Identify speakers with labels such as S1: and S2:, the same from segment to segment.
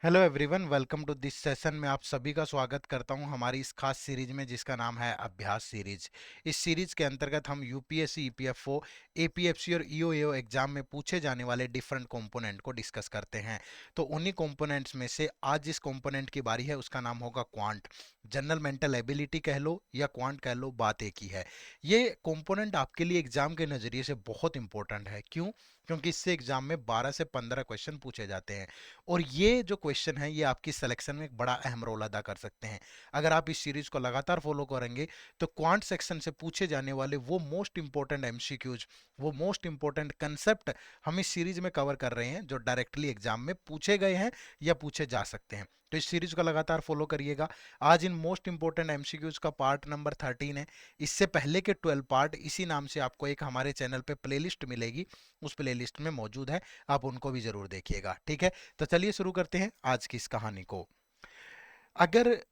S1: Hello everyone, welcome to this session में आप सभी का स्वागत करता हूं हमारी इस खास सीरीज में जिसका नाम है अभ्यास सीरीज। इस सीरीज के अंतर्गत हम यूपीएससी, ईपीएफओ, एपीएफसी और ईओएओ एग्जाम में पूछे जाने वाले डिफरेंट कंपोनेंट को डिस्कस करते हैं। तो उन्हीं कंपोनेंट्स में से आज जिस कंपोनेंट की बारी है उसका नाम होगा क्वांट। जनरल मेंटल एबिलिटी कह लो या क्वांट कह लो, बात एक ही है। ये कंपोनेंट आपके लिए एग्जाम के नजरिए से बहुत इंपॉर्टेंट है। क्यों? क्योंकि इससे एग्जाम में 12 से 15 क्वेश्चन पूछे जाते हैं और ये जो क्वेश्चन है ये आपकी सिलेक्शन में एक बड़ा अहम रोल अदा कर सकते हैं। अगर आप इस सीरीज को लगातार फॉलो करेंगे तो क्वांट सेक्शन से पूछे जाने वाले वो मोस्ट इंपॉर्टेंट एमसीक्यूज, वो मोस्ट इंपॉर्टेंट कंसेप्ट हम इस सीरीज में कवर कर रहे हैं जो डायरेक्टली एग्जाम में पूछे गए हैं या पूछे जा सकते हैं। तो इस सीरीज को लगातार फॉलो करिएगा। आज इन मोस्ट इंपॉर्टेंट एमसीक्यूज का पार्ट नंबर 13 है। इससे पहले के 12 पार्ट इसी नाम से आपको एक हमारे चैनल पे प्लेलिस्ट मिलेगी, उस प्लेलिस्ट में मौजूद है, आप उनको भी जरूर देखिएगा। ठीक है, तो चलिए शुरू करते हैं आज की इस कहानी को। अगर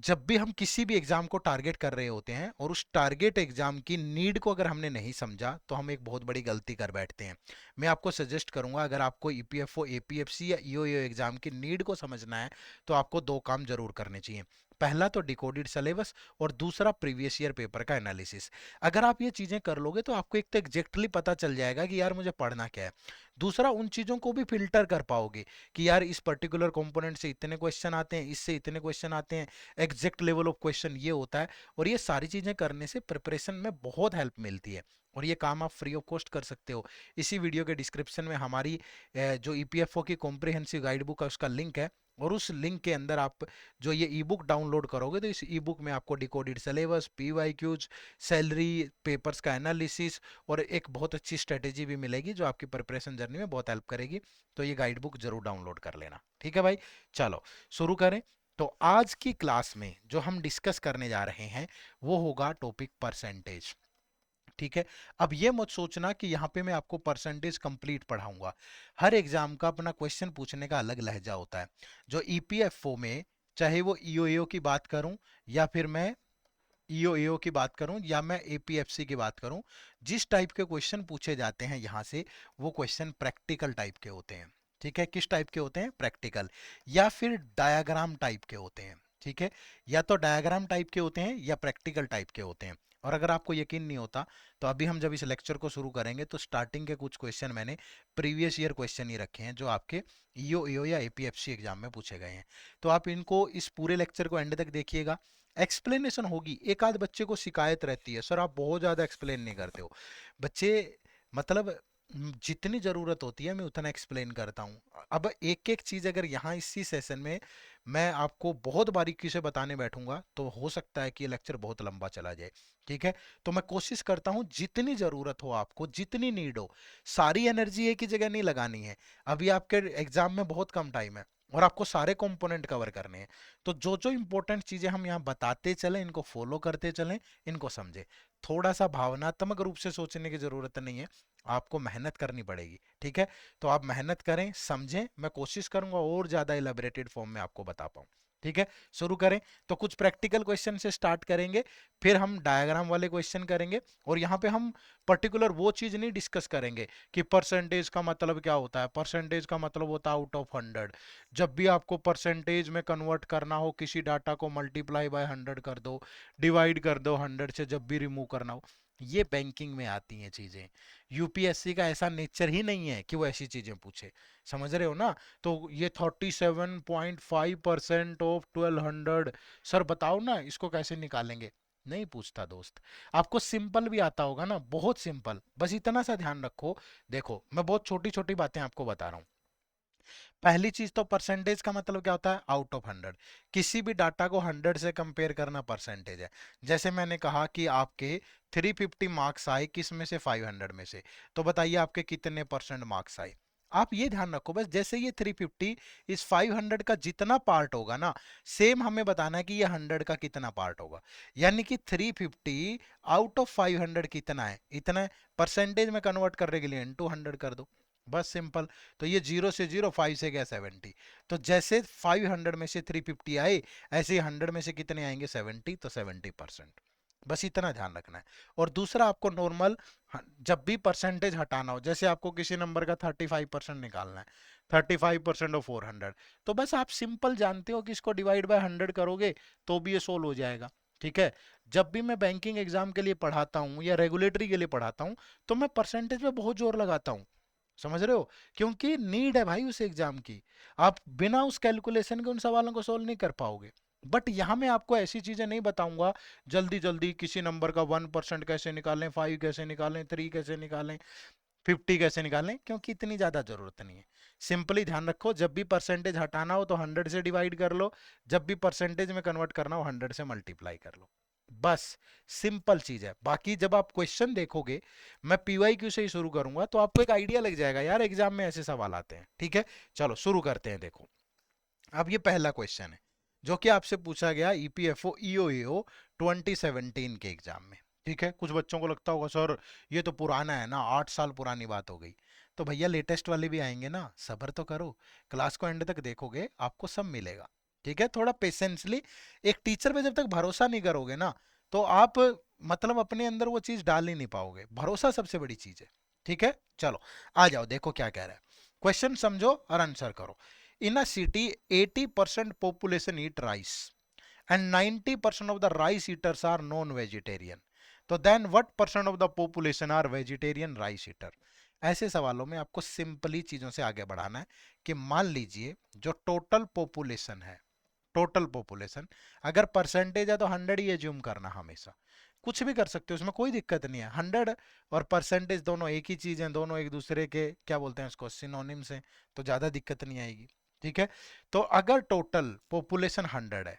S1: जब भी हम किसी भी एग्जाम को टारगेट कर रहे होते हैं और उस टारगेट एग्जाम की नीड को अगर हमने नहीं समझा तो हम एक बहुत बड़ी गलती कर बैठते हैं। मैं आपको सजेस्ट करूंगा, अगर आपको ईपीएफओ, एपीएफसी या ईओएओ एग्जाम की नीड को समझना है तो आपको दो काम जरूर करने चाहिए। पहला तो डिकोडेड सिलेबस और दूसरा प्रीवियस ईयर पेपर का एनालिसिस। अगर आप ये चीजें कर लोगे तो आपको एक तो एग्जैक्टली पता चल जाएगा कि यार मुझे पढ़ना क्या है। दूसरा, उन चीजों को भी फिल्टर कर पाओगे कि यार इस पर्टिकुलर कंपोनेंट से इतने क्वेश्चन आते हैं, इससे इतने क्वेश्चन आते हैं, एग्जैक्ट लेवल ऑफ क्वेश्चन ये होता है। और ये सारी चीजें करने से प्रिपरेशन में बहुत हेल्प मिलती है और ये काम आप फ्री ऑफ कॉस्ट कर सकते हो। इसी वीडियो के डिस्क्रिप्शन में हमारी जो ईपीएफओ की कॉम्प्रिहेंसिव गाइड बुक है उसका लिंक है और उस लिंक के अंदर आप जो ये ई बुक डाउनलोड करोगे तो इस ई बुक में आपको decoded syllabus, PYQs, salary papers का एनालिसिस और एक बहुत अच्छी स्ट्रेटेजी भी मिलेगी जो आपकी प्रिपरेशन जर्नी में बहुत हेल्प करेगी। तो ये गाइड बुक जरूर डाउनलोड कर लेना। ठीक है भाई, चलो शुरू करें। तो आज की क्लास में जो हम डिस्कस करने जा रहे हैं वो होगा टॉपिक परसेंटेज। ठीक है, अब ये मत सोचना कि यहाँ पे मैं आपको परसेंटेज कंप्लीट पढ़ाऊंगा। हर एग्जाम का अपना क्वेश्चन पूछने का अलग लहजा होता है। जो ईपीएफओ में, चाहे वो ईओएओ की बात करूं या फिर मैं ईओएओ की बात करूं या मैं एपीएफसी की बात करूं, जिस टाइप के क्वेश्चन पूछे जाते हैं यहाँ से वो क्वेश्चन प्रैक्टिकल टाइप के होते हैं। ठीक है, किस टाइप के होते हैं? प्रैक्टिकल या फिर डायग्राम टाइप के होते हैं। ठीक है, या तो डायग्राम टाइप के होते हैं या प्रैक्टिकल टाइप के होते हैं। और अगर आपको यकीन नहीं होता तो अभी हम जब इस लेक्चर को शुरू करेंगे तो स्टार्टिंग के कुछ क्वेश्चन मैंने प्रीवियस ईयर क्वेश्चन ही रखे हैं जो आपके ईओएओ या एपीएफसी एग्जाम में पूछे गए हैं। तो आप इनको इस पूरे लेक्चर को एंड तक देखिएगा। एक्सप्लेनेशन होगी, एक आध बच्चे को शिकायत रहती है, सर आप बहुत ज्यादा एक्सप्लेन नहीं करते हो। बच्चे, मतलब जितनी जरूरत होती है मैं उतना एक्सप्लेन करता हूँ। अब एक एक चीज अगर यहाँ इसी सेशन में मैं आपको बहुत बारीकी से बताने बैठूंगा तो हो सकता है कि ये लेक्चर बहुत लंबा चला जाए। ठीक है, तो मैं कोशिश करता हूँ जितनी जरूरत हो, आपको जितनी नीड हो, सारी एनर्जी एक ही जगह नहीं लगानी है। अभी आपके एग्जाम में बहुत कम टाइम है और आपको सारे कंपोनेंट कवर करने हैं। तो जो जो इंपॉर्टेंट चीजें हम यहाँ बताते चलें, इनको फॉलो करते चलें, इनको समझे। थोड़ा सा भावनात्मक रूप से सोचने की जरूरत नहीं है, आपको मेहनत करनी पड़ेगी। ठीक है, तो आप मेहनत करें, समझें, मैं कोशिश करूंगा और ज्यादा इलेबोरेटेड फॉर्म में आपको बता पाऊं। ठीक है, शुरू करें। तो कुछ प्रैक्टिकल क्वेश्चन से स्टार्ट करेंगे, फिर हम डायग्राम वाले क्वेश्चन करेंगे और यहाँ पे हम पर्टिकुलर वो चीज नहीं डिस्कस करेंगे कि परसेंटेज का मतलब क्या होता है। परसेंटेज का मतलब होता है आउट ऑफ 100। जब भी आपको परसेंटेज में कन्वर्ट करना हो, किसी डाटा को मल्टीप्लाई बाय 100 कर दो, डिवाइड कर दो 100 से, जब भी रिमूव करना हो, ये बैंकिंग में आती हैं चीजें। यूपीएससी का ऐसा नेचर ही नहीं है कि वो ऐसी चीजें पूछे। समझ रहे हो ना? तो ये 37.5% ऑफ 1200, सर बताओ ना इसको कैसे निकालेंगे? नहीं पूछता दोस्त। आपको सिंपल भी आता होगा ना, बहुत सिंपल, बस इतना सा ध्यान रखो। देखो मैं बहुत छोटी छोटी बातें आपको बता रहा हूँ। पहली चीज तो परसेंटेज का मतलब क्या होता है? Out of 100। किसी भी डाटा को 100 से कंपेयर करना परसेंटेज है। जैसे मैंने कहा कि आपके 350 मार्क्स आए, किस में से? 500 में से। तो बताइए आपके कितने परसेंट मार्क्स आए? आप ये ध्यान रखो बस, जैसे ये 350 इस 500 का जितना पार्ट होगा ना, सेम हमें बताना है कि ये 100 का कितना पार्ट होगा। यानी कि 350 आउट ऑफ 500 कितना है? इतना है। परसेंटेज में कन्वर्ट करने के लिए इनटू 100 कर दो, बस सिंपल। तो ये 0 से 0, 5 से गया 70। तो जैसे 500 में से 350 आए, ऐसे ही 100 में से कितने आएंगे? 70। तो 70%, बस इतना ध्यान रखना है। और दूसरा, आपको नॉर्मल जब भी परसेंटेज हटाना हो, जैसे आपको किसी नंबर का 35% निकालना है, 35% ऑफ 400। तो बस आप सिंपल जानते हो कि इसको डिवाइड बाय 100 करोगे तो भी ये सोल्व हो जाएगा। ठीक है। जब भी मैं बैंकिंग एग्जाम के लिए पढ़ाता हूँ या रेगुलेटरी के लिए पढ़ाता हूँ तो मैं परसेंटेज पे बहुत जोर लगाता हूँ। समझ रहे हो? क्योंकि नीड है भाई उस एग्जाम की। आप बिना उस कैलकुलेशन के उन सवालों को सोल्व नहीं कर पाओगे। बट यहाँ मैं आपको ऐसी चीजें नहीं बताऊंगा जल्दी जल्दी किसी नंबर का 1% कैसे निकालें, 5 कैसे निकालें, 3 कैसे निकालें, 50 कैसे निकालें, क्योंकि इतनी ज्यादा जरूरत नहीं है। सिंपली ध्यान रखो, जब भी परसेंटेज हटाना हो तो 100 से डिवाइड कर लो, जब भी परसेंटेज में कन्वर्ट करना हो 100 से मल्टीप्लाई कर लो। बस सिंपल चीज है। बाकी जब आप क्वेश्चन देखोगे, मैं पीवाईक्यू से ही शुरू करूंगा तो आपको एक आइडिया लग जाएगा यार एग्जाम में ऐसे सवाल आते हैं। ठीक है, चलो शुरू करते हैं। देखो, अब ये पहला क्वेश्चन है जो कि आपसे पूछा गया ईपीएफओ ईओएओ 2017 के एग्जाम में। ठीक है, कुछ बच्चों को लगता होगा सर ये तो पुराना है ना, 8 साल पुरानी बात हो गई। तो भैया लेटेस्ट वाले भी आएंगे ना, सब्र तो करो। क्लास को एंड तक देखोगे आपको सब मिलेगा। ठीक है, थोड़ा पेशेंसली। एक टीचर पे जब तक भरोसा नहीं करोगे ना तो आप मतलब अपने अंदर वो चीज डाल ही नहीं पाओगे। भरोसा सबसे बड़ी चीज है। ठीक है, चलो आ जाओ, देखो क्या कह रहा है। क्वेश्चन समझो और आंसर करो। In a city, 80% population eat rice and 90% of the rice eaters are non-vegetarian. तो then what percent of the population are vegetarian rice eater? ऐसे सवालों में आपको सिंपली चीजों से आगे बढ़ाना है कि मान लीजिए जो टोटल पॉपुलेशन है, टोटल पॉपुलेशन, अगर परसेंटेज है तो 100 ही एज्यूम करना हमेशा। कुछ भी कर सकते हो, उसमें कोई दिक्कत नहीं है। 100 और परसेंटेज दोनों एक ही चीज है, दोनों एक दूसरे के क्या बोलते हैं उसको, सिनोनिम्स हैं, तो ज्यादा दिक्कत नहीं आएगी। ठीक है, तो अगर टोटल पॉपुलेशन 100 है,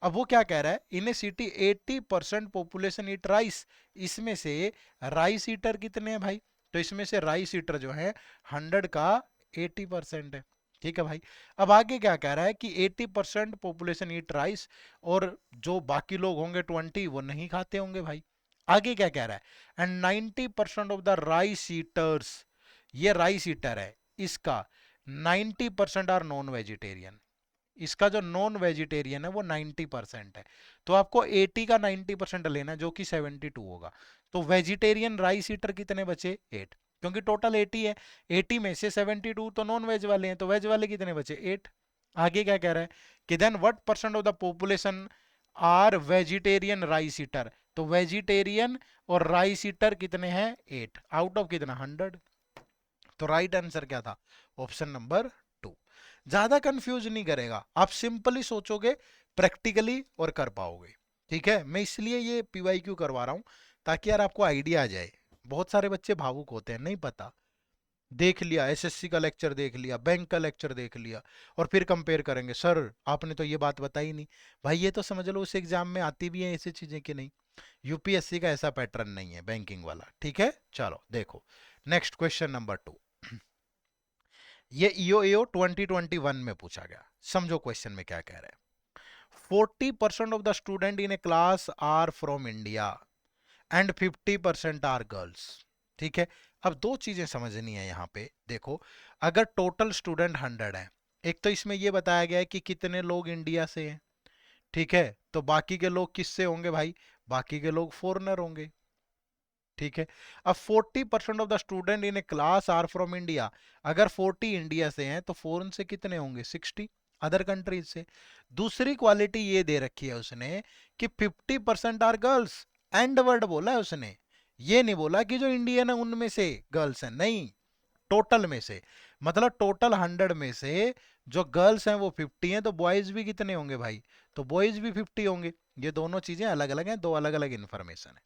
S1: अब वो क्या कह रहा है, in A city 80% population eat rice, इसमें से राइस ईटर कितने हैं भाई? तो इसमें से राइस ईटर जो है 100 का 80% है। ठीक है भाई। अब आगे क्या कह रहा है कि 80% पॉपुलेशन ईट राइस, और जो बाकी लोग होंगे 20 वो नहीं खाते होंगे भाई। आगे क्या कह रहा है, and 90% of the rice eaters, ये राइस ईटर है, इसका 90% आर नॉन वेजिटेरियन, इसका जो नॉन वेजिटेरियन है वो 90% है। तो आपको 80 का 90% लेना है जो कि 72 होगा। तो वेजिटेरियन राइस ईटर कितने बचे? 8, क्योंकि टोटल 80 है। 80 में से 72 तो नॉन वेज वाले हैं, तो वेज वाले कितने बचे? 8। आगे क्या कह रहा है कि then what percent of the population are vegetarian rice eater, तो वेजिटेरियन और राइस ईटर कितने हैं? 8 आउट ऑफ कितना? 100। तो राइट आंसर क्या था? Option number 2। ज्यादा कंफ्यूज नहीं करेगा, आप सिंपली सोचोगे, प्रैक्टिकली और कर पाओगे। ठीक है, मैं इसलिए ये पीवाईक्यू करवा रहा हूं ताकि यार आपको आइडिया आ जाए। बहुत सारे बच्चे भावुक होते हैं, नहीं पता, देख लिया एसएससी का लेक्चर, देख लिया बैंक का लेक्चर, देख लिया, और फिर कंपेयर करेंगे, सर आपने तो ये बात बताई नहीं। भाई ये तो समझ लो उस एग्जाम में आती भी है ऐसी चीजें कि नहीं। यूपीएससी का ऐसा पैटर्न नहीं है बैंकिंग वाला। ठीक है, चलो देखो नेक्स्ट क्वेश्चन नंबर 2। ये ईओएओ 2021 में पूछा गया। समझो क्वेश्चन में क्या कह रहे हैं। 40% of the student in a class are from India and 50% are girls. ठीक है, अब दो चीजें समझनी है यहाँ पे। देखो, अगर टोटल स्टूडेंट 100 है, एक तो इसमें ये बताया गया है कि कितने लोग इंडिया से हैं। ठीक है, तो बाकी के लोग किससे होंगे भाई? बाकी के लोग फॉरेनर होंगे। ठीक है, अब 40% of the student in a class are from India, अगर 40 इंडिया से हैं तो फॉरेन से कितने होंगे? 60 अदर कंट्रीज से। दूसरी क्वालिटी ये दे रखी है उसने कि 50% आर गर्ल्स, एंड वर्ड बोला है उसने, ये नहीं बोला कि जो इंडियन है उनमें से गर्ल्स हैं, नहीं, टोटल में से। मतलब टोटल 100 में से जो गर्ल्स हैं वो 50 हैं, तो बॉयज भी कितने होंगे भाई? तो बॉयज भी 50 होंगे। ये दोनों चीजें अलग अलग हैं, दो अलग अलग इंफॉर्मेशन है।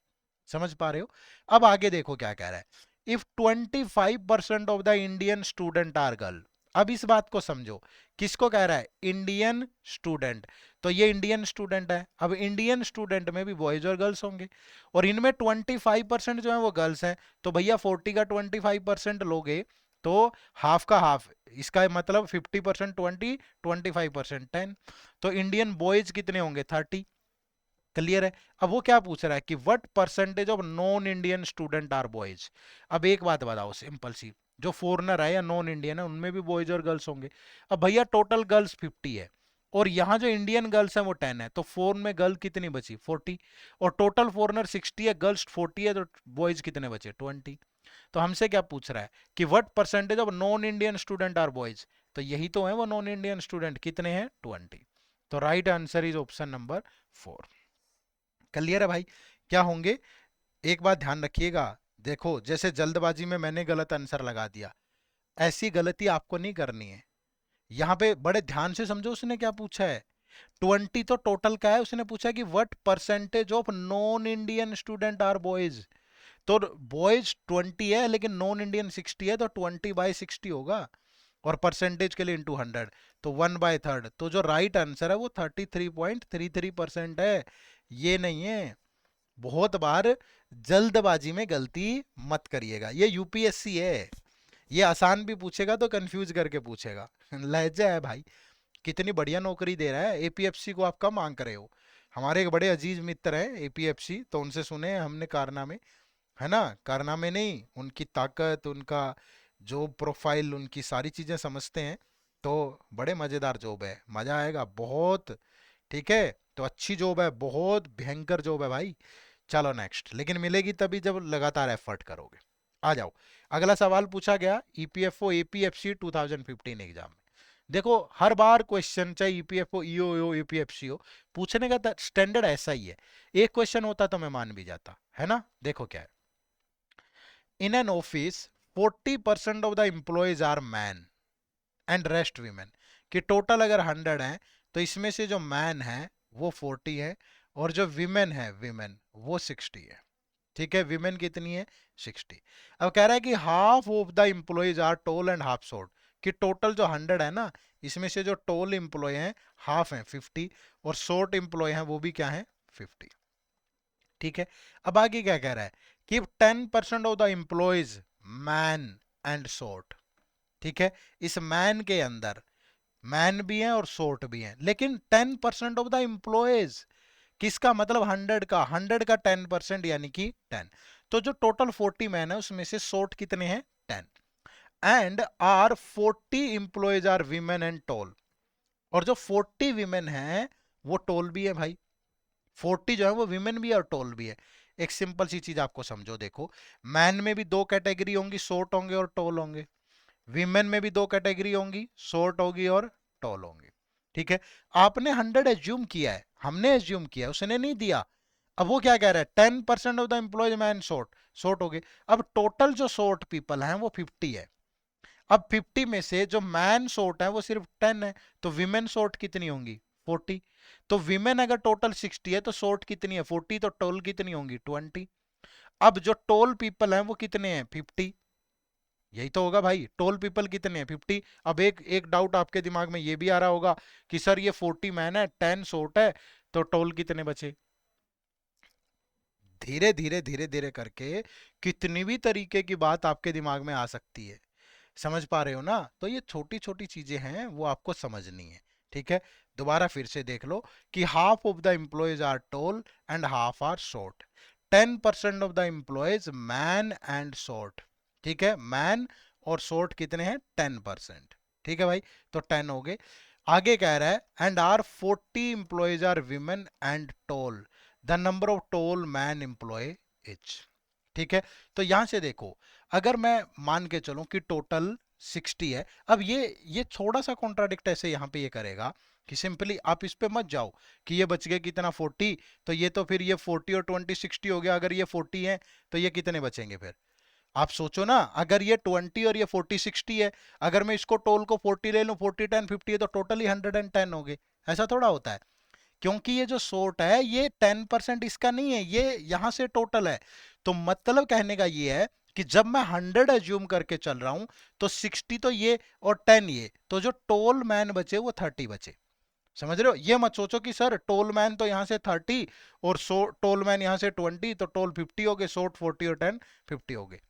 S1: समझ पा रहे हो? अब आगे देखो क्या कह रहा है। If 25% of the Indian student are girl, अब इस बात को समझो, किसको कह रहा है? Indian student. तो ये इंडियन स्टूडेंट है, अब इंडियन स्टूडेंट में भी बॉयज और गर्ल्स होंगे, और इनमें 25% जो है वो गर्ल्स हैं। तो भैया 40 का 25% लोगे तो हाफ का हाफ, इसका मतलब 50% 20, 25% 10, तो इंडियन बॉयज कितने होंगे? 30। क्लियर है? अब वो क्या पूछ रहा है कि what percentage of non Indian student are boys. अब एक बात बताओ सिंपल सी, जो फॉरेनर है या नॉन इंडियन है उनमें भी बॉयज और गर्ल्स होंगे। अब भैया टोटल गर्ल्स 50 है, और यहाँ जो इंडियन गर्ल्स हैं वो 10 है, तो फोर में गर्ल कितनी बची? 40। और टोटल फॉरेनर 60 है, गर्ल्स 40 है, तो बॉयज कितने बचे? 20। तो हमसे क्या पूछ रहा है कि what percentage of non Indian student are boys. तो यही तो है वो नॉन इंडियन स्टूडेंट, कितने हैं 20। तो right answer is option number 4। Clear है भाई? क्या होंगे, एक बात ध्यान रखिएगा, देखो जैसे जल्दबाजी में मैंने गलत आंसर लगा दिया, ऐसी गलती आपको नहीं करनी है। यहाँ पे बड़े ध्यान से समझो उसने क्या पूछा है। 20 तो टोटल का है, उसने पूछा कि what percentage of non Indian student are boys. तो बॉयज 20 है लेकिन नॉन इंडियन 60 है, तो 20/60 होगा, और परसेंटेज के लिए इंटू 100, तो 1/3। तो जो राइट आंसर है वो 33.33% है, ये नहीं है। बहुत बार जल्दबाजी में गलती मत करिएगा, ये यूपीएससी है, ये आसान भी पूछेगा तो कंफ्यूज करके पूछेगा। लहजा है भाई, कितनी बढ़िया नौकरी दे रहा है। एपीएफसी को आप कम मांग रहे हो। हमारे एक बड़े अजीज मित्र हैं एपीएफसी, तो उनसे सुने हैं हमने कारनामे, है ना, कारनामे नहीं, उनकी ताकत, उनका जो प्रोफाइल, उनकी सारी चीजें समझते हैं। तो बड़े मजेदार जॉब है, मजा आएगा बहुत। ठीक है, तो अच्छी जॉब है, बहुत भयंकर जॉब है भाई। चलो नेक्स्ट, लेकिन मिलेगी तभी जब लगातार एफर्ट करोगे। आ जाओ, अगला सवाल पूछा गया ईपीएफओ एपीएफसी 2015 एग्जाम में। देखो हर बार क्वेश्चन, चाहे ईपीएफओ ईओ हो यूपीएफसी हो, पूछने का स्टैंडर्ड ऐसा ही है। एक क्वेश्चन होता तो मैं मान भी जाता, है ना। देखो क्या है, in an office 40% of the employees are man and rest women, कि टोटल अगर 100 है तो इसमें से जो मैन है वो 40 है, और जो विमेन है विमेन वो 60 है। ठीक है, विमेन कितनी है 60। अब कह रहा है कि half of the employees are tall and half short, कि टोटल जो 100 है ना, इसमें से जो टोल एम्प्लॉय हैं हाफ है 50, और शॉर्ट एम्प्लॉय हैं वो भी क्या है 50। ठीक है, अब आगे क्या कह रहा है कि 10% of the employees man and short. ठीक है, इस मैन के अंदर मैन भी हैं और शॉर्ट भी हैं, लेकिन 10% ऑफ द एम्प्लॉयज, किसका मतलब 100 का 10% यानी कि 10। तो जो टोटल 40 मैन है उसमें से शॉर्ट कितने हैं 10, and are 40 employees are women and tall, और जो 40 वीमेन है वो टोल भी है भाई, 40 जो है वो विमेन भी है और टोल भी है। एक सिंपल सी चीज आपको समझो, देखो मैन में भी दो कैटेगरी होंगी, शॉर्ट होंगे और टोल होंगे। विमेन में भी दो कैटेगरी होंगी, शॉर्ट होगी और टॉल होंगी। ठीक है, आपने 100 एज्यूम किया है, हमने एज्यूम किया, उसने नहीं दिया। अब वो क्या कह रहा है, 10% of the employees man short, short हो गए। अब टोटल जो शॉर्ट पीपल हैं वो 50 है। अब 50 में से जो मैन शॉर्ट है वो सिर्फ 10 है, तो विमेन शॉर्ट कितनी होंगी 40। तो विमेन अगर टोटल 60 है तो शॉर्ट कितनी है 40, तो टोल कितनी होंगी 20। अब जो टोल पीपल हैं वो कितने हैं 50, यही तो होगा भाई, टोल पीपल कितने हैं 50। अब एक एक डाउट आपके दिमाग में ये भी आ रहा होगा कि सर ये 40 मैन है 10 शॉर्ट है, तो टोल कितने बचे। धीरे धीरे धीरे धीरे करके कितनी भी तरीके की बात आपके दिमाग में आ सकती है, समझ पा रहे हो ना। तो ये छोटी छोटी चीजें हैं वो आपको समझनी है। ठीक है, दोबारा फिर से देख लो कि half of the employees are tall and half are short, 10% of the employees man and short. ठीक है, मैन और शॉर्ट कितने हैं 10%। ठीक है भाई, तो 10 हो गए। आगे कह रहा है and are 40 employees are women and tall, the number of tall man employee is. ठीक है, तो यहां से देखो, अगर मैं मान के चलूं कि टोटल 60 है, अब ये थोड़ा सा कॉन्ट्राडिक्ट ऐसे यहां पे ये करेगा कि सिंपली आप इस पे मत जाओ कि ये बच गया कितना 40, तो ये तो फिर ये 40 और 20 60 हो गया। अगर ये 40 है तो ये कितने बचेंगे फिर, आप सोचो ना। अगर ये 20 और ये 40 60 है, अगर मैं इसको टोल को 40 ले लूं, 40 10 50 है, तो टोटली 110 हो गए। ऐसा थोड़ा होता है, क्योंकि ये जो शॉर्ट है ये 10% इसका नहीं है, ये यहां से टोटल है। तो मतलब कहने का ये है कि जब मैं 100 एज्यूम करके चल रहा हूं तो 60 तो ये और 10 ये, तो जो टोल मैन बचे वो 30 बचे। समझ रहे हो, ये मत सोचो कि सर टोल मैन तो यहां से 30 और टोल मैन यहां से 20, तो टोल 50 हो गए, शॉर्ट 40 और 10 50 हो गए।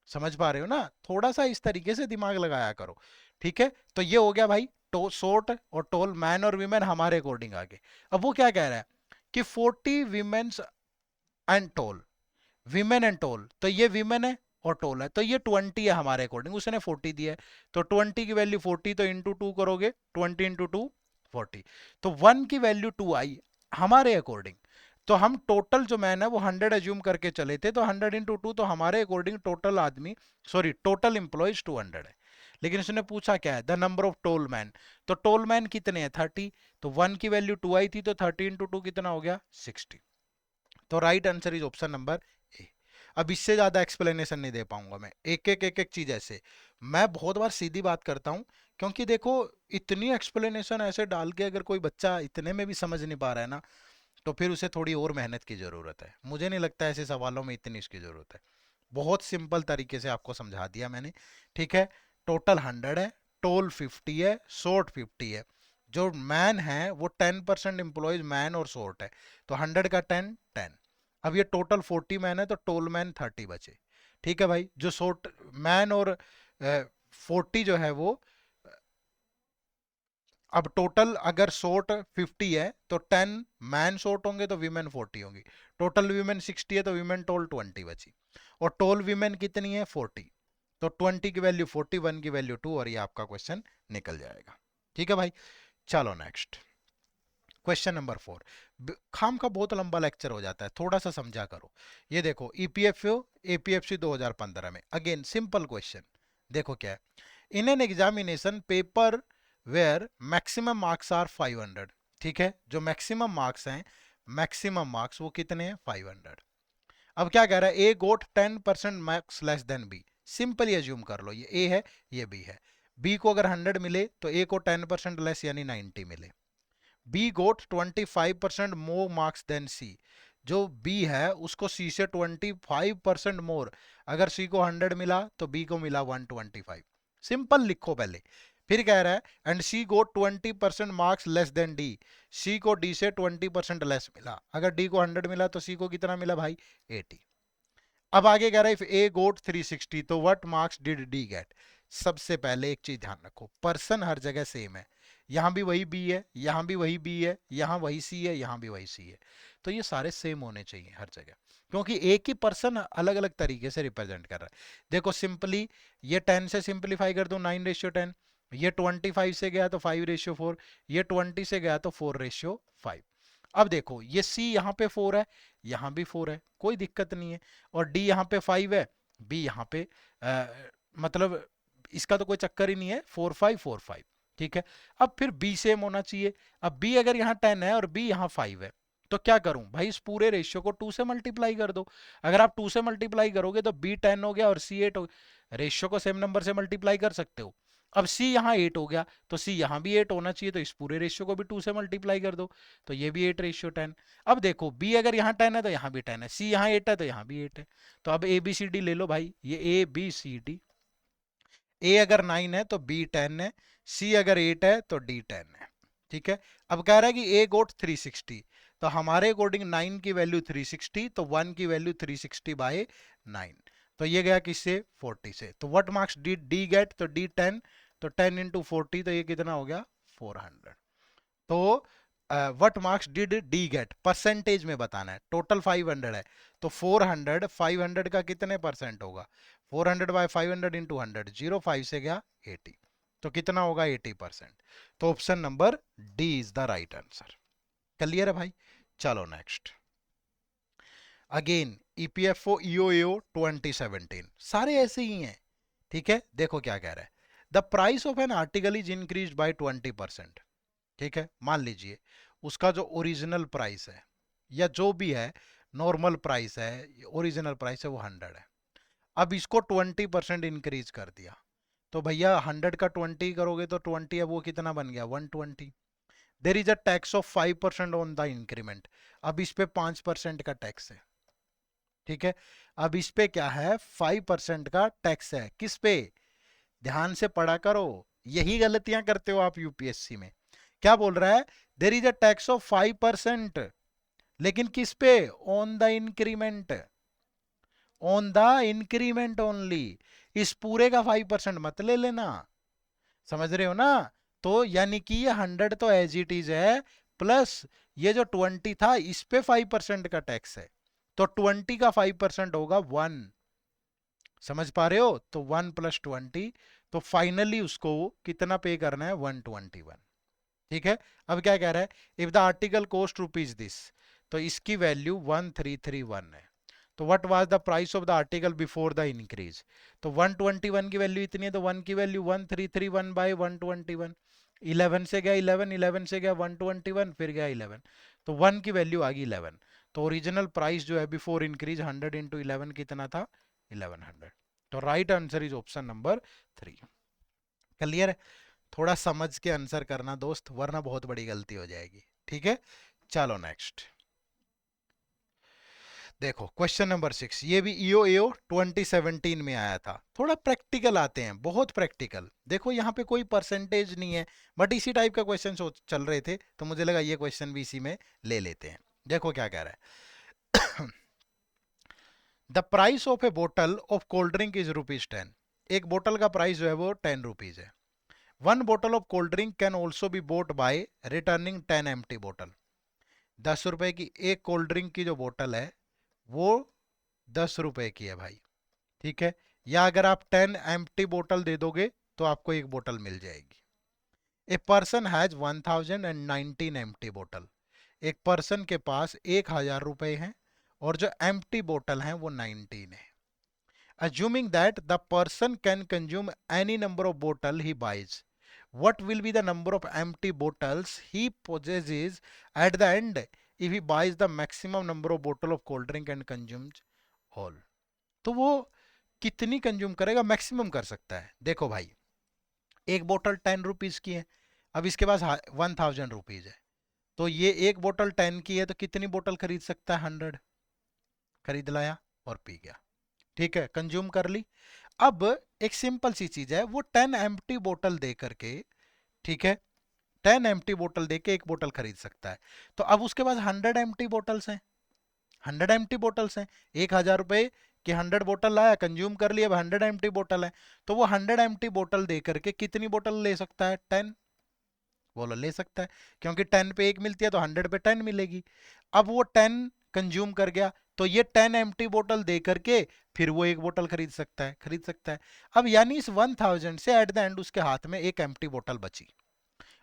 S1: समझ पा रहे हो ना, थोड़ा सा इस तरीके से दिमाग लगाया करो। ठीक है, तो ये हो गया भाई शॉर्ट और टोल, मैन और वीमेन हमारे अकॉर्डिंग आगे। अब वो क्या कह रहा है कि 40 womens and tall, women and tall, तो ये विमेन है और टोल है, तो ये 20 है हमारे अकॉर्डिंग, उसने 40 दिया है। तो 20 की वैल्यू 40, तो इंटू 2 करोगे, 20 इंटू 2 40, तो 1 की वैल्यू 2 आई हमारे अकॉर्डिंग। तो हम टोटल जो मैन है वो 100 एज्यूम करके चले थे, तो 100 इंटू 2, तो हमारे अकॉर्डिंग टोटल आदमी, सॉरी टोटल एम्प्लॉयज 200 है। लेकिन उसने पूछा क्या है, the number of tall man. तो टोल मैन कितने हैं, 30, तो 1 की वैल्यू 2 आई थी, तो 30 इंटू 2 कितना हो गया, 60। तो right answer is option number A. अब इससे ज्यादा एक्सप्लेनेशन नहीं दे पाऊंगा मैं, एक एक चीज ऐसे मैं बहुत बार सीधी बात करता हूं, क्योंकि देखो इतनी एक्सप्लेनेशन ऐसे डाल के अगर कोई बच्चा इतने में भी समझ नहीं पा रहा है ना, तो फिर उसे थोड़ी और मेहनत की जरूरत है। मुझे नहीं लगता ऐसे सवालों में इतनी इसकी जरूरत है। बहुत सिंपल तरीके से आपको समझा दिया मैंने, ठीक है। टोटल 100 है, टोल 50 है, शॉर्ट 50 है। जो मैन है वो 10% एम्प्लॉयज मैन और शॉर्ट है, तो 100 का 10 10। अब ये टोटल 40 मैन है, तो टोल मैन 30 बचे, ठीक है भाई। जो शॉर्ट मैन और 40 जो है वो, अब टोटल अगर शॉर्ट 50 है तो 10 मैन शॉर्ट होंगे तो वीमेन 40 होंगी। टोटल वीमेन 60 है तो वीमेन टोल 20 बची, और टोल वीमेन कितनी है, 40। तो 20 की वैल्यू 40, 1 की वैल्यू 2, और ये आपका क्वेश्चन निकल जाएगा, ठीक है भाई। चलो नेक्स्ट क्वेश्चन नंबर 4। खाम का बहुत लंबा लेक्चर हो जाता है, थोड़ा सा समझा करो। ये देखो ईपीएफओ एपीएफसी 2015 में, अगेन सिंपल क्वेश्चन। देखो क्या है, in an examination paper where maximum marks are 500, ठीक है। जो मैक्सिमम मार्क्स हैं, मैक्सिमम मार्क्स वो कितने हैं, 500। अब क्या कह रहा है, A got 10% marks less than B. Simply assume कर लो ये ए है, ये बी है। बी को अगर 100 मिले तो ए को 10% लेस यानी 90 मिले। बी गोट 25% मोर मार्क्स देन सी। जो बी है उसको सी से 25% मोर, अगर सी को 100 मिला तो बी को मिला 125। सिंपल लिखो पहले। फिर कह रहा है and C got 20% marks less than D. C को डी से 20% लेस मिला, अगर डी को 100 मिला तो सी को कितना मिला भाई, 80। अब आगे कह रहा है इफ ए गोट 360 तो what marks did D get. सबसे पहले एक चीज ध्यान रखो, पर्सन हर जगह सेम है। यहां भी वही बी है, यहां भी वही बी है, यहां वही सी है, यहां भी वही सी है। तो ये सारे सेम होने चाहिए हर जगह, क्योंकि एक ही पर्सन अलग अलग तरीके से रिप्रेजेंट कर रहा है। देखो सिंपली ये 10 से सिंप्लीफाई कर दो, 9:10। ये 25 से गया तो 5:4। ये 20 से गया तो 4:5। अब देखो ये C यहाँ पे 4 है, यहाँ भी 4 है, कोई दिक्कत नहीं है। और D यहाँ पे 5 है, B यहाँ पे मतलब इसका तो कोई चक्कर ही नहीं है, 4 5 4 5, ठीक है। अब फिर B सेम होना चाहिए। अब B अगर यहाँ 10 है और B यहाँ 5 है, तो क्या करूं भाई, इस पूरे रेशियो को 2 से मल्टीप्लाई कर दो। अगर आप 2 से मल्टीप्लाई करोगे तो B 10 हो गया और C 8 हो गया। रेशियो को सेम नंबर से मल्टीप्लाई कर सकते हो। अब C यहाँ 8 हो गया तो C यहाँ भी 8 होना चाहिए, तो इस पूरे रेशियो को भी 2 से मल्टीप्लाई कर दो, तो ये भी 8:10। अब देखो B अगर यहाँ 10 है तो यहाँ भी 10 है, C यहाँ 8 है तो यहाँ भी 8 है। तो अब ए बी सी डी ले लो भाई, ये ए बी सी डी। ए अगर 9 है तो B 10 है, C अगर 8 है तो D 10 है, ठीक है। अब कह रहा है कि A गोट 360, तो हमारे अकॉर्डिंग 9 की वैल्यू 360, तो 1 की वैल्यू 360/9। तो ये गया किससे, 40 से। तो what marks did D get, तो D 10, तो 10 इंटू 40, तो ये कितना हो गया, 400। तो what marks did D get, percentage में बताना है। टोटल 500 है, तो 400 500 का कितने परसेंट होगा, 400/500 इंटू 100, 05 से गया 80, तो कितना होगा 80%। तो option number D is the right answer. Clear है भाई। चलो नेक्स्ट, अगेन ईपीएफओ ईओएओ 2017, सारे ऐसे ही हैं, ठीक है। देखो क्या कह रहा है, the price of an article is increase by 20%, ठीक है। मान लीजिए उसका जो ओरिजिनल प्राइस है या जो भी है, नॉर्मल प्राइस है, ओरिजिनल प्राइस है वो 100 है। अब इसको 20% इंक्रीज कर दिया, तो भैया 100 का 20 करोगे तो 20 है, वो कितना बन गया, 120। There is a tax of 5% on the increment. अब इस पे 5% का टैक्स है, ठीक है। अब इस पे क्या है, 5% का टैक्स है, किस पे, ध्यान से पढ़ा करो, यही गलतियां करते हो आप यूपीएससी में। क्या बोल रहा है, there is a tax of 5%, लेकिन किस पे, on the increment, on the increment only. इस पूरे का 5% मत ले लेना, समझ रहे हो ना। तो यानी कि ये 100 तो एज इट इज है, प्लस ये जो 20 था इस पे 5% का टैक्स है, तो 20 का 5% होगा 1। समझ पा रहे हो, तो 1 + 20, तो फाइनली उसको कितना पे करना है, 121, ठीक है। अब क्या कह रहा है, if the article cost rupees this, तो इसकी वैल्यू 1331 है। तो what was the price of the article before the increase, तो 121 की वैल्यू इतनी है, तो 1 की वैल्यू 1331 बाई 121, 11 से गया 11, 11 से गया 121, फिर गया 11, तो 1 की वैल्यू आ गई 11। तो ओरिजिनल प्राइस जो है बिफोर इंक्रीज 100 इंटू 11 कितना था, 1100। तो right answer is option number 3। Clear है? थोड़ा समझ के आंसर करना दोस्त, वरना बहुत बड़ी गलती हो जाएगी। ठीक है, चलो नेक्स्ट देखो क्वेश्चन नंबर 6, ये भी ईओ एओ 2017 में आया था। थोड़ा प्रैक्टिकल आते हैं, बहुत प्रैक्टिकल। देखो यहाँ पे कोई परसेंटेज नहीं है, बट इसी टाइप का क्वेश्चन चल रहे थे, तो मुझे लगा ये क्वेश्चन भी इसी में ले लेते हैं। देखो क्या कह रहा है। द प्राइस ऑफ ए बोतल ऑफ कोल्ड ड्रिंक इज ₹10। एक बोतल का प्राइस जो है वो 10 रुपीज है। वन बोतल of cold drink can also be bought by returning 10 empty बोतल। 10 रुपए की एक कोल्ड ड्रिंक की जो बोतल है वो 10 रुपए की है भाई। ठीक है, या अगर आप 10 एम्प्टी बोतल दे दोगे तो आपको एक बोतल मिल जाएगी। ए पर्सन हैज 1019 एम्प्टी बोतल। एक पर्सन के पास 1000 रुपए हैं और जो एम्प्टी बोतल हैं वो 19 है। Assuming that the person can consume any number of bottle he buys, what will be the number of empty bottles he possesses at the end if he buys the maximum number of bottle of cold drink and consumes all? तो वो कितनी consume करेगा, maximum कर सकता है। देखो भाई, एक बोतल 10 रुपीज की है, अब इसके पास 1000 रुपीज है, तो ये एक बोतल 10 की है, तो कितनी बोतल खरीद सकता है, 100 खरीद लाया और पी गया। ठीक है, कंज्यूम कर ली। अब एक सिंपल सी चीज है, वो 10 एम्प्टी बोतल दे करके, ठीक है, 10 एम्प्टी बोतल दे के एक बोतल खरीद सकता है। तो अब उसके पास 100 एम्प्टी बोतल्स हैं, 100 एम्प्टी बोतल्स हैं, 1000 रुपए की 100 बोतल लाया, कंज्यूम कर लिया, अब 100 एम्प्टी बोतल है, तो वो 100 एम्प्टी बोतल दे करके कितनी बोतल ले सकता है, 10। बोलो ले सकता है, क्योंकि 10 पे एक मिलती है तो 100 पे 10 मिलेगी। अब वो 10 कंज्यूम कर गया, तो ये 10 एम्प्टी बोतल दे करके फिर वो एक बोतल खरीद सकता है, खरीद सकता है। अब यानी इस 1000 से एट द एंड उसके हाथ में एक एम्प्टी बोतल बची,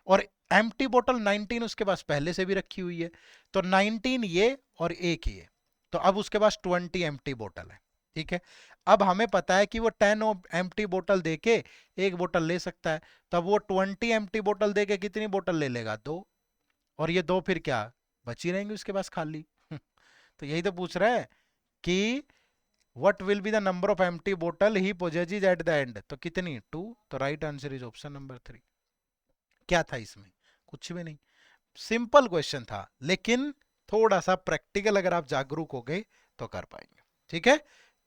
S1: और एम्प्टी बोतल 19 उसके पास पहले से भी रखी हुई है, तो 19 ये और एक ये, तो अब उसके पास 20 एम्प्टी बोतल है। ठीक है, अब हमें पता है कि वो 10 एम्प्टी बोतल देके एक बोतल ले सकता है, तब वो 20 एम्प्टी बोतल देके कितनी बोतल ले लेगा, 2, और ये 2 फिर क्या बची रहेंगी उसके पास खाली। तो यही तो पूछ रहा है कि what will be the number of empty बोतल ही पोजेसेस एट द एंड, तो कितनी, 2। तो right answer is option number 3। क्या था इसमें, कुछ भी नहीं, सिंपल क्वेश्चन था, लेकिन थोड़ा सा प्रैक्टिकल अगर आप जागरूक हो गए तो कर पाएंगे। ठीक है,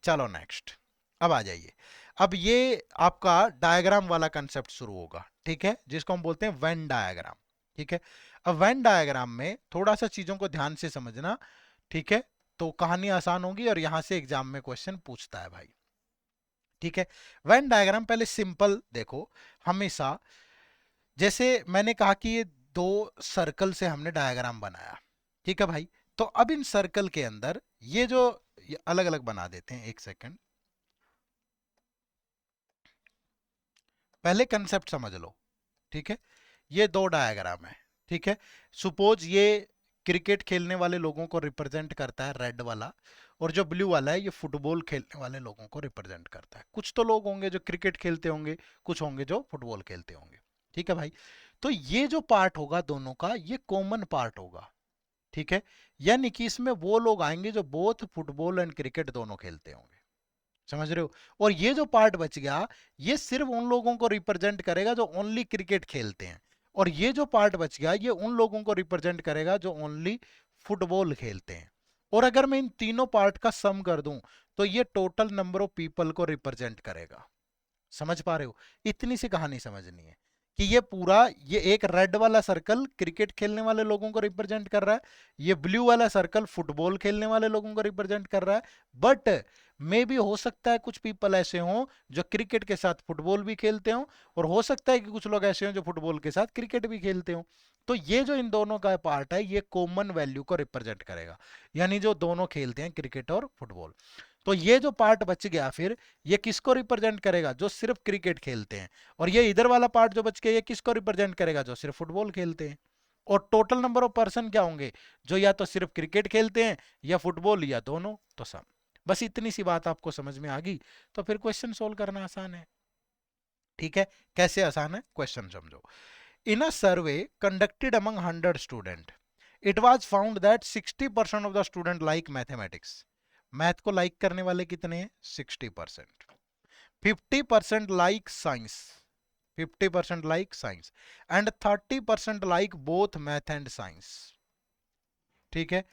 S1: चलो नेक्स्ट, अब आ जाइए। अब ये आपका डायग्राम वाला कंसेप्ट शुरू होगा, ठीक है, जिसको हम बोलते हैं वेन डायग्राम। ठीक है, अब वेन डायग्राम में थोड़ा सा चीजों को ध्यान से समझना, ठीक है, तो कहानी आसान होगी और यहां से एग्जाम में क्वेश्चन पूछता है भाई। ठीक है, वेन डायग्राम पहले सिंपल देखो, हमेशा जैसे मैंने कहा कि ये 2 सर्कल से हमने डायग्राम बनाया, ठीक है भाई, तो अब इन सर्कल के अंदर ये जो अलग अलग बना देते हैं, एक सेकंड, पहले कंसेप्ट समझ लो। ठीक है, ये 2 डायग्राम है, ठीक है, सपोज ये क्रिकेट खेलने वाले लोगों को रिप्रेजेंट करता है रेड वाला, और जो ब्लू वाला है ये फुटबॉल खेलने वाले लोगों को रिप्रेजेंट करता है। कुछ तो लोग होंगे जो क्रिकेट खेलते होंगे, कुछ होंगे जो फुटबॉल खेलते होंगे। ठीक है भाई, तो ये जो पार्ट होगा दोनों का, ये कॉमन पार्ट होगा। ठीक है, यानी कि इसमें वो लोग आएंगे जो बोथ फुटबॉल एंड क्रिकेट दोनों खेलते होंगे, समझ रहे हो। और ये जो पार्ट बच गया, ये सिर्फ उन लोगों को रिप्रेजेंट करेगा जो ओनली क्रिकेट खेलते हैं, और ये जो पार्ट बच गया ये उन लोगों को रिप्रेजेंट करेगा जो ओनली फुटबॉल खेलते हैं। और अगर मैं इन तीनों पार्ट का सम कर दूं तो ये टोटल नंबर ऑफ पीपल को रिप्रेजेंट करेगा। समझ पा रहे हो, इतनी सी कहानी समझनी है कि ये पूरा, ये एक रेड वाला सर्कल क्रिकेट खेलने वाले लोगों को रिप्रेजेंट कर रहा है, ये ब्लू वाला सर्कल फुटबॉल खेलने वाले लोगों को रिप्रेजेंट कर रहा है, बट मे भी हो सकता है कुछ पीपल ऐसे हों जो क्रिकेट के साथ फुटबॉल भी खेलते हों, और हो सकता है कि कुछ लोग ऐसे हों जो फुटबॉल के साथ क्रिकेट भी खेलते हों। तो ये जो इन दोनों का पार्ट है ये कॉमन वैल्यू को रिप्रेजेंट करेगा, यानी जो दोनों खेलते हैं क्रिकेट और फुटबॉल। तो ये जो पार्ट बच गया फिर ये किसको रिप्रेजेंट करेगा, जो सिर्फ क्रिकेट खेलते हैं, और ये इधर वाला पार्ट जो बच गया ये किसको रिप्रेजेंट करेगा, जो सिर्फ फुटबॉल खेलते हैं। और टोटल नंबर ऑफ पर्सन क्या होंगे, जो या तो सिर्फ क्रिकेट खेलते हैं या फुटबॉल या दोनों, तो सब। बस इतनी सी बात आपको समझ में आ गई तो फिर क्वेश्चन सोल्व करना आसान है। ठीक है, कैसे आसान है क्वेश्चन समझो। In a survey conducted among 100 student, it was found that 60% of the student like mathematics. Math को लाइक करने वाले कितने हैं? 60%। 50% like science, 50% like science, and 30% like both math and science. ठीक है,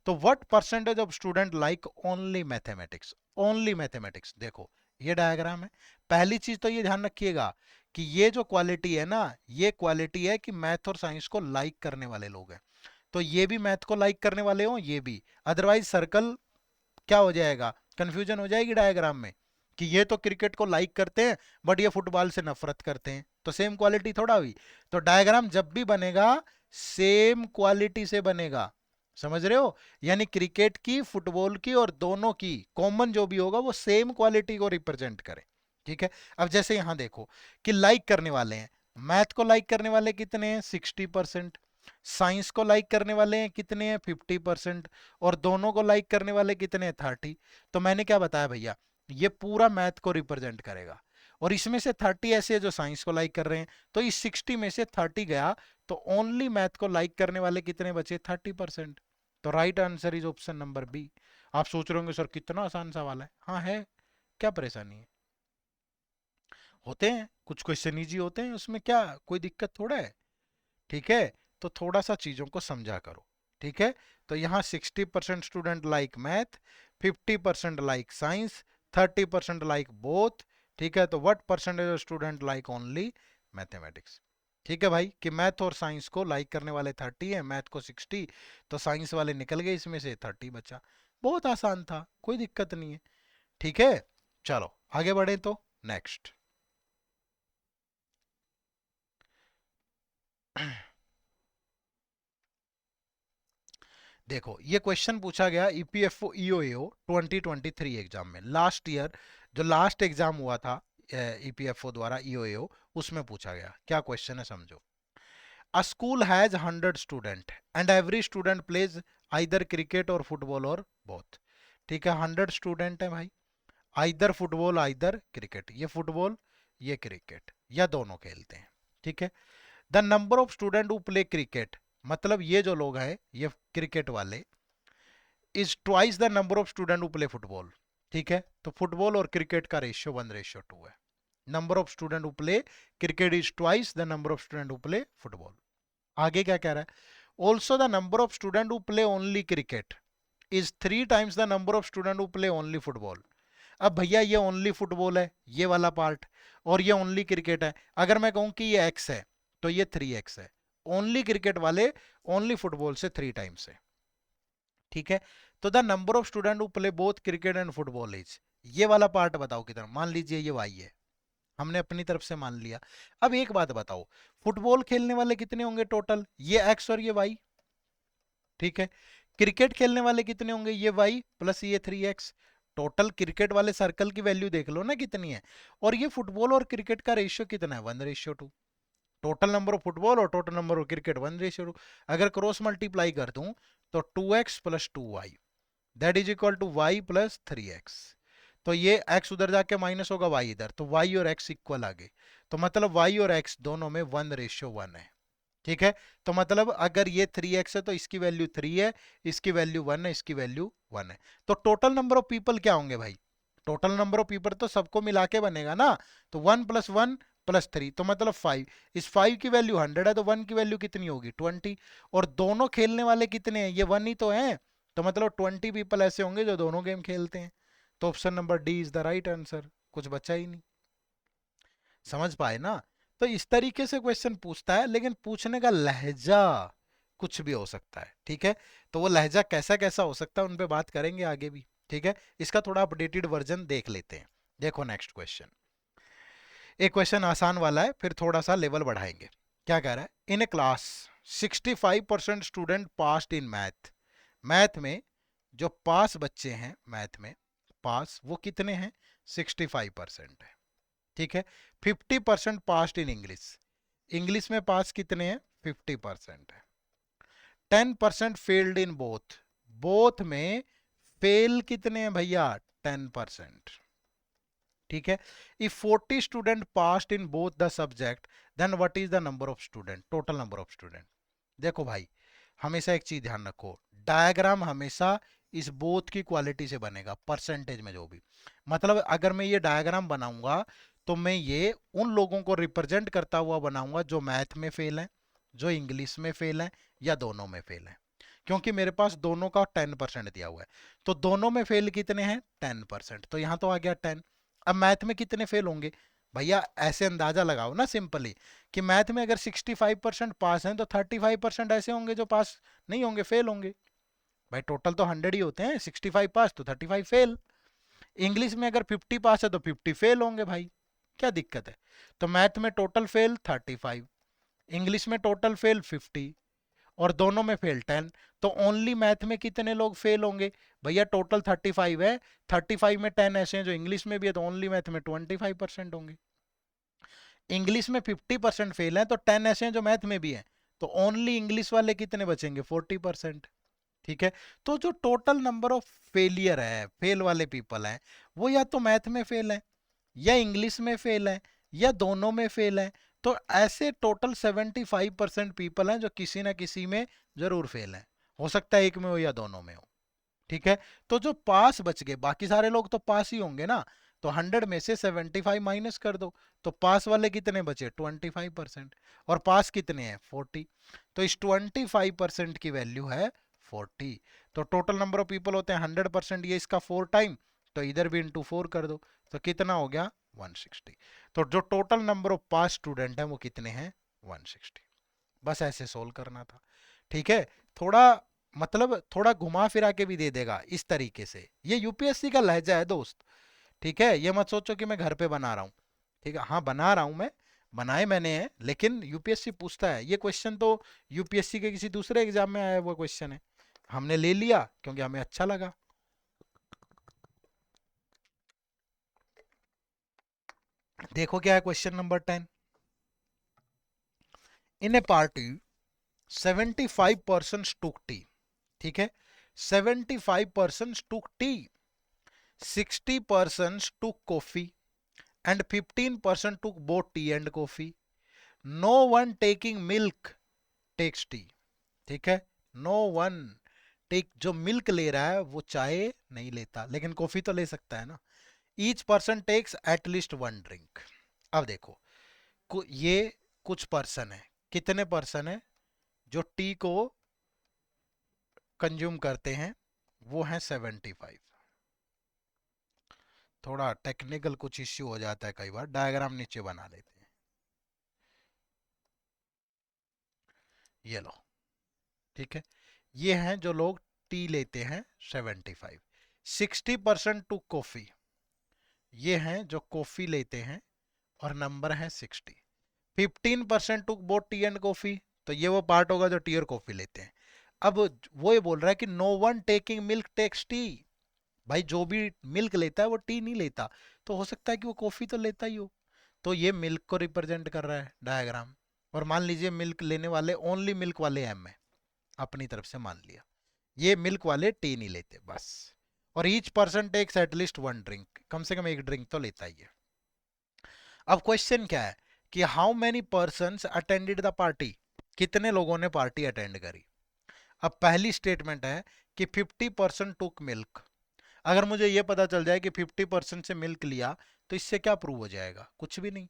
S1: तो what percentage of student like only mathematics? Only mathematics. देखो ये डायग्राम है। पहली चीज तो ये ध्यान रखिएगा कि ये जो क्वालिटी है ना, ये क्वालिटी है कि मैथ और साइंस को लाइक करने वाले लोग हैं। तो ये भी मैथ को लाइक करने वाले हो, ये भी, अदरवाइज सर्कल क्या हो जाएगा, कंफ्यूजन हो जाएगी डायग्राम में कि ये तो क्रिकेट को लाइक करते हैं बट ये फुटबॉल से नफरत करते हैं, तो सेम क्वालिटी थोड़ा हुई। तो डायग्राम जब भी बनेगा सेम क्वालिटी से बनेगा, समझ रहे हो? यानी क्रिकेट की, फुटबॉल की और दोनों की कॉमन जो भी होगा वो सेम क्वालिटी को रिप्रेजेंट करे। ठीक है, अब जैसे यहां देखो कि लाइक करने वाले हैं, मैथ को लाइक करने वाले कितने हैं? 60%। साइंस को लाइक करने वाले हैं कितने हैं? 50%। और दोनों को लाइक करने वाले कितने हैं? 30। तो मैंने क्या बताया भैया, ये पूरा मैथ को रिप्रेजेंट करेगा, और इसमें से 30 ऐसे है जो साइंस को लाइक कर रहे हैं, तो इस 60 में से 30 गया, तो ओनली मैथ को लाइक करने वाले कितने बचे? 30%। तो right answer is option number B. आप सोच रहे होंगे सर कितना आसान सवाल है। हाँ है, क्या परेशानी है? होते हैं कुछ क्वेश्चन इजी होते हैं, उसमें क्या कोई दिक्कत थोड़ा है। ठीक है, तो थोड़ा सा चीजों को समझा करो। ठीक है, तो यहाँ 60% student like math, 50% like science, 30% like both. ठीक है, तो what percentage of student like only mathematics? ठीक है भाई, कि मैथ और साइंस को लाइक करने वाले 30 है, मैथ को 60, तो साइंस वाले निकल गए, इसमें से 30 बचा। बहुत आसान था, कोई दिक्कत नहीं है। ठीक है, चलो आगे बढ़े तो नेक्स्ट। देखो ये क्वेश्चन पूछा गया ईपीएफओ ईओएओ 2023 एग्जाम में, लास्ट ईयर जो लास्ट एग्जाम हुआ था ईपीएफओ द्वारा ईओएओ, उसमें पूछा गया। क्या क्वेश्चन है समझो। A school has 100 student and every student plays either cricket or football or both. ठीक है, 100 स्टूडेंट है भाई, आइदर फुटबॉल आइदर क्रिकेट, ये फुटबॉल ये क्रिकेट या दोनों खेलते हैं। ठीक है, the number of student who play cricket, मतलब ये जो लोग हैं ये क्रिकेट वाले, is twice the number of student who play football. ठीक है, तो फुटबॉल और क्रिकेट का रेशियो 1:2 है। Number of student who play cricket is twice the number of student who play football. आगे क्या कह रहा है, also the number of student who play only cricket is 3 times the number of student who play only football. अब भैया ये only football है ये वाला पार्ट, और ये ओनली क्रिकेट है। अगर मैं कहूं कि ये एक्स है तो ये 3x है। ओनली क्रिकेट वाले ओनली फुटबॉल से 3 times है। ठीक है, तो the number of student who play both cricket and football is, ये वाला पार्ट बताओ कितना। मान लीजिए ये वाई है, हमने अपनी तरफ से मान लिया। अब एक बात बताओ, फुटबॉल खेलने वाले कितने होंगे टोटल? ये एक्स और ये वाई। ठीक है, क्रिकेट खेलने वाले कितने होंगे? ये वाई प्लस ये 3x। टोटल क्रिकेट वाले सर्कल की वैल्यू देख लो ना कितनी है, और ये फुटबॉल और क्रिकेट का रेशियो कितना है? 1:2। टोटल नंबर ऑफ फुटबॉल और टोटल नंबर ऑफ क्रिकेट 1:2। अगर क्रॉस मल्टीप्लाई कर दूं तो 2x plus 2y that is equal to y plus 3x। तो ये x उधर जाके माइनस होगा y इधर, तो y और x इक्वल आ गए। तो मतलब y और x दोनों में 1:1 है। ठीक है, तो मतलब अगर ये 3x है तो इसकी वैल्यू 3 है, इसकी वैल्यू 1 है, इसकी वैल्यू 1 है। तो टोटल नंबर ऑफ पीपल क्या होंगे भाई? टोटल नंबर ऑफ पीपल तो सबको मिला के बनेगा ना, तो 1 + 1 + 3, तो मतलब 5। इस 5 की वैल्यू 100 है, तो 1 की वैल्यू कितनी होगी? 20। और दोनों खेलने वाले कितने हैं? ये 1 ही तो है, तो मतलब 20 पीपल ऐसे होंगे जो दोनों गेम खेलते हैं। तो option number D is the right answer, कुछ बचा ही नहीं। समझ पाए ना? तो इस तरीके से क्वेश्चन पूछता है, लेकिन पूछने का लहजा कुछ भी हो सकता है। ठीक है, तो वो लहजा कैसा कैसा हो सकता है उन पे बात करेंगे आगे भी। ठीक है, इसका थोड़ा अपडेटेड वर्जन देख लेते हैं। देखो नेक्स्ट क्वेश्चन, एक क्वेश्चन आसान वाला है, फिर थोड़ा सा लेवल बढ़ाएंगे। क्या कह रहा है, in a class 65% student passed in math. Math में जो पास बच्चे हैं, मैथ में पास वो कितने हैं? 65% है। ठीक है, 50% पास्ड इन इंग्लिश। इंग्लिश में पास कितने हैं? 50% है। 10% फेल्ड इन बोथ। बोथ में फेल कितने हैं भैया? 10%। ठीक है। If 40 student passed in both the subject then what is the number of student, total number of student. देखो भाई, हमेशा एक चीज ध्यान रखो, डायग्राम हमेशा इस बोथ की क्वालिटी से बनेगा, परसेंटेज में जो भी, मतलब अगर मैं ये डायग्राम बनाऊंगा तो मैं ये उन लोगों को रिप्रेजेंट करता हुआ बनाऊंगा जो मैथ में फेल है, जो इंग्लिश में फेल है, या दोनों में फेल है। क्योंकि मेरे पास दोनों का 10% दिया हुआ है, तो दोनों में फेल कितने हैं? 10%, तो यहाँ तो आ गया 10। अब मैथ में कितने फेल होंगे भैया? ऐसे अंदाजा लगाओ ना सिंपली, कि मैथ में अगर 65% पास हैं तो 35% ऐसे होंगे जो पास नहीं होंगे, फेल होंगे। भाई टोटल तो 100 ही होते हैं, 65 पास तो 35 फेल। इंग्लिश में अगर 50 पास है तो 50 फेल होंगे भाई, क्या दिक्कत है? तो मैथ में टोटल फेल 35, इंग्लिश में टोटल फेल 50, और दोनों में फेल 10। तो ओनली मैथ में कितने लोग फेल होंगे भैया? टोटल 35 है, 35 में 10 ऐसे हैं जो इंग्लिश में भी है, तो ओनली मैथ में 25% होंगे। इंग्लिश में 50% फेल है, तो 10 ऐसे हैं जो मैथ में भी है, तो ओनली इंग्लिश वाले कितने बचेंगे? 40%। ठीक है। तो जो टोटल नंबर ऑफ फेलियर है, फेल वाले पीपल हैं, वो या तो मैथ में फेल है, या इंग्लिश में फेल है, या दोनों में फेल है। तो ऐसे टोटल 75% पीपल हैं जो किसी ना किसी में जरूर फेल है, हो सकता है एक में हो या दोनों में हो। ठीक है। तो जो पास बच गए, बाकी सारे लोग तो पास ही होंगे ना, तो 100 में से 75 माइनस कर दो, तो पास वाले कितने बचे? 25%। और पास कितने हैं? 40। तो इस 25% की वैल्यू है 40। तो टोटल नंबर ऑफ पीपल होते हैं 100%, ये इसका 4 टाइम, तो इधर भी इंटू 4 कर दो, तो कितना हो गया? 160। तो जो total number of pass student है वो कितने हैं? 160। बस ऐसे सोल्व करना था। ठीक है। थोड़ा मतलब थोड़ा घुमा फिरा के भी दे देगा इस तरीके से, ये यूपीएससी का लहजा है दोस्त। ठीक है, ये मत सोचो कि मैं घर पे बना रहा हूँ। ठीक है, हाँ बना रहा हूँ मैं, बनाए मैंने हैं, लेकिन यूपीएससी पूछता है ये क्वेश्चन, तो यूपीएससी के किसी दूसरे एग्जाम में आया हुआ क्वेश्चन है, हमने ले लिया क्योंकि हमें अच्छा लगा। देखो क्या है क्वेश्चन नंबर 10। इन ए पार्टी 75 पर्सन टुक टी। ठीक है, 75 person took T, 60 person took coffee, and 15% took both tea and coffee. No one taking milk takes tea. ठीक है, नो वन टेक, जो मिल्क ले रहा है वो चाय नहीं लेता, लेकिन कॉफी तो ले सकता है ना। Each person takes at least one drink. अब देखो, ये कुछ पर्सन है, कितने पर्सन है जो टी को कंज्यूम करते हैं? वो है 75। थोड़ा टेक्निकल कुछ इश्यू हो जाता है कई बार, डायग्राम नीचे बना लेते हैं। ये लो, ठीक है, ये हैं जो लोग टी लेते हैं 75। 60% टू कॉफी, ये हैं जो कॉफी लेते हैं और नंबर है 60। 15% to both tea and coffee, तो ये वो पार्ट होगा जो टी और कॉफी लेते हैं। अब वो ये बोल रहा है कि no one taking milk takes tea. भाई जो भी मिल्क लेता है वो टी नहीं लेता, तो हो सकता है कि वो कॉफी तो लेता ही हो। तो ये मिल्क को रिप्रेजेंट कर रहा है डायग्राम। और मान लीजिए मिल्क लेने वाले ओनली मिल्क वाले एम है, अपनी तरफ से मान लिया, ये मिल्क वाले टी नहीं लेते बस। और each person takes at least one drink, कम से कम एक ड्रिंक तो लेता ही है। अब क्वेश्चन क्या है कि how many person attended the party, कितने लोगों ने पार्टी अटेंड करी। अब पहली स्टेटमेंट है कि 50% टुक मिल्क। अगर मुझे यह पता चल जाए कि 50% से मिल्क लिया, तो इससे क्या प्रूव हो जाएगा? कुछ भी नहीं।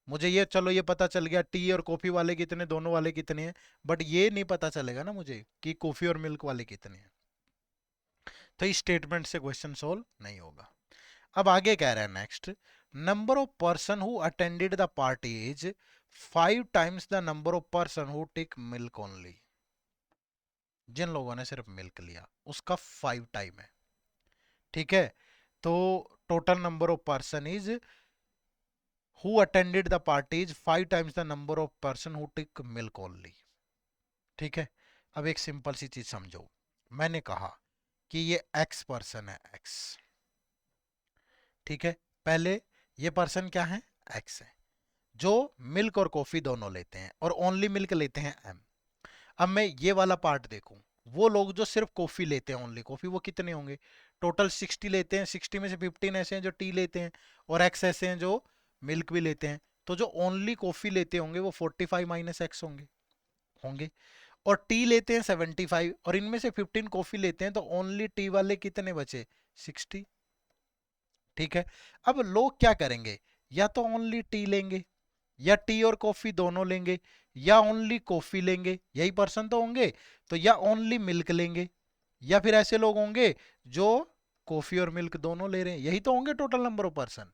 S1: मुझे ये, चलो ये पता चल गया टी और कॉफी वाले कितने, दोनों वाले कितने हैं, बट ये नहीं पता चलेगा ना मुझे कि कॉफी और मिल्क वाले कितने हैं। तो इस स्टेटमेंट से क्वेश्चन सोल्व नहीं होगा। अब आगे कह रहा है next, number of person who attended the party is 5 times the number of person who take milk only. जिन लोगों ने सिर्फ मिल्क लिया उसका 5 टाइम है। ठीक है, तो total number of person is who attended the party is 5 times the number of person who take milk only. ठीक है। अब एक सिंपल सी चीज समझो, मैंने कहा कि ये एक्स पर्सन है, एक्स। ठीक है, पहले ये पर्सन क्या है? एक्स है, जो मिल्क और कॉफी दोनों लेते हैं और ओनली मिल्क लेते हैं एम। अब मैं ये वाला पार्ट देखूं, वो लोग जो सिर्फ कॉफी लेते हैं, ओनली कॉफी, वो कितने होंगे? टोटल 60 लेते हैं, 60 में से 15 ऐसे हैं जो टी लेते हैं और एक्स ऐसे हैं जो मिल्क भी लेते हैं। तो जो ओनली कॉफी लेते होंगे वो 45 माइनस एक्स होंगे होंगे और टी लेते हैं 75 और इनमें से 15 कॉफी लेते हैं, तो ओनली टी वाले कितने बचे? 60। ठीक है, अब लोग क्या करेंगे, या तो ओनली टी लेंगे या टी और कॉफी दोनों लेंगे या ओनली कॉफी लेंगे, यही पर्सन तो होंगे। तो या ओनली मिल्क लेंगे या फिर ऐसे लोग होंगे जो कॉफी और मिल्क दोनों ले रहे हैं, यही तो होंगे टोटल नंबर ऑफ पर्सन,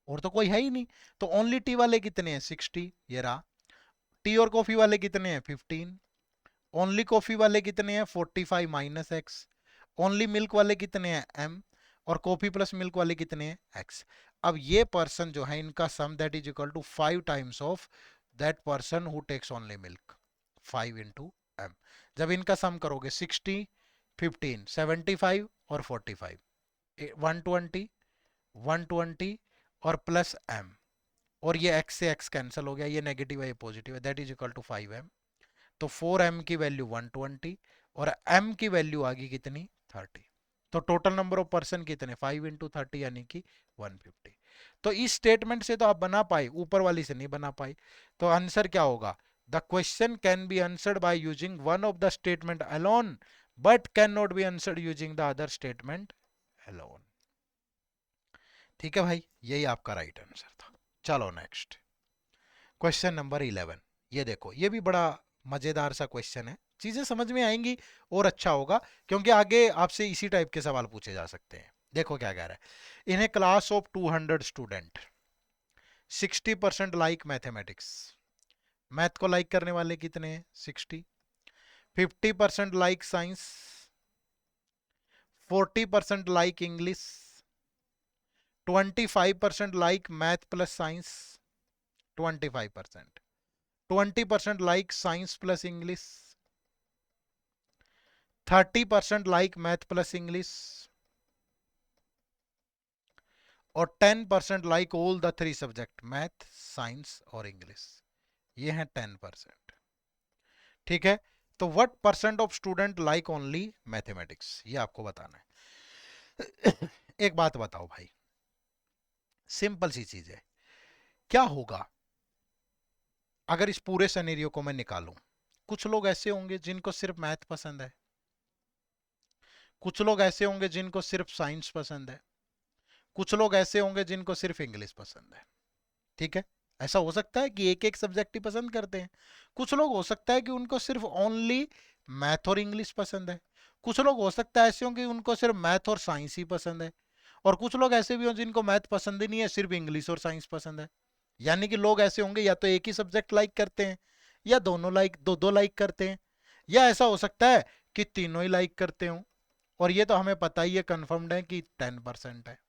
S1: और तो कोई है ही नहीं। तो ओनली टी वाले कितने हैं? 60, ये रहा। टी और कॉफी वाले कितने हैं? 15। ओनली कॉफी वाले कितने हैं? 45 माइनस एक्स। ओनली मिल्क वाले कितने हैं? एम। और कॉफी प्लस मिल्क वाले कितने हैं? एक्स। अब ये पर्सन जो है इनका sum that is equal to 5 times of that person who takes only milk, 5 into M. जब इनका सम करोगे 60, 15, 75 और 45, 120, 120 और प्लस एम, और ये एक्स से एक्स कैंसिल हो गया, ये नेगेटिव है ये पॉजिटिव है, that is equal to 5m। तो 4m की वैल्यू 120 और m की वैल्यू आ गई कितनी? 30। तो टोटल नंबर ऑफ पर्सन कितने? 5 इंटू 30 यानी कि 150। तो इस स्टेटमेंट से तो आप बना पाए, ऊपर वाली से नहीं बना पाई। तो आंसर क्या होगा? The question can be answered by using one of the statement alone but can not be answered using the other statement alone. ठीक है भाई, यही आपका राइट आंसर था। चलो नेक्स्ट, क्वेश्चन नंबर 11। ये देखो, ये भी बड़ा मजेदार सा क्वेश्चन है, चीजें समझ में आएंगी और अच्छा होगा, क्योंकि आगे आपसे इसी टाइप के सवाल पूछे जा सकते हैं। देखो क्या कह रहा है, in a class of 200 student 60% like mathematics, math को लाइक करने वाले कितने हैं? 60। 50% like science, 40% like English, 25% like math plus science, 25%, 20% like science plus English, 30% like math plus English और 10% like all the 3 subject math science और English. ये है 10%। ठीक है, तो what percent of student like only mathematics, ये आपको बताना है। एक बात बताओ भाई, सिंपल सी चीज है, क्या होगा अगर इस पूरे सिनेरियो को मैं निकालूं? कुछ लोग ऐसे होंगे जिनको सिर्फ मैथ पसंद है, कुछ लोग ऐसे होंगे जिनको सिर्फ साइंस पसंद है, कुछ लोग ऐसे होंगे जिनको सिर्फ इंग्लिश पसंद है। ठीक है, ऐसा हो सकता है कि एक एक सब्जेक्ट ही पसंद करते हैं। कुछ लोग हो सकता है कि उनको सिर्फ ओनली मैथ और इंग्लिश पसंद है। कुछ लोग हो सकता है ऐसे हों कि उनको सिर्फ मैथ और साइंस ही पसंद है। और कुछ लोग ऐसे भी हों जिनको मैथ पसंद ही नहीं है, सिर्फ इंग्लिश और साइंस पसंद है। यानी कि लोग ऐसे होंगे या तो एक ही सब्जेक्ट लाइक करते हैं, या दोनों लाइक दो दो लाइक करते हैं, या ऐसा हो सकता है कि तीनों ही लाइक करते हों। और ये तो हमें पता ही है, कंफर्म्ड है कि 10% है।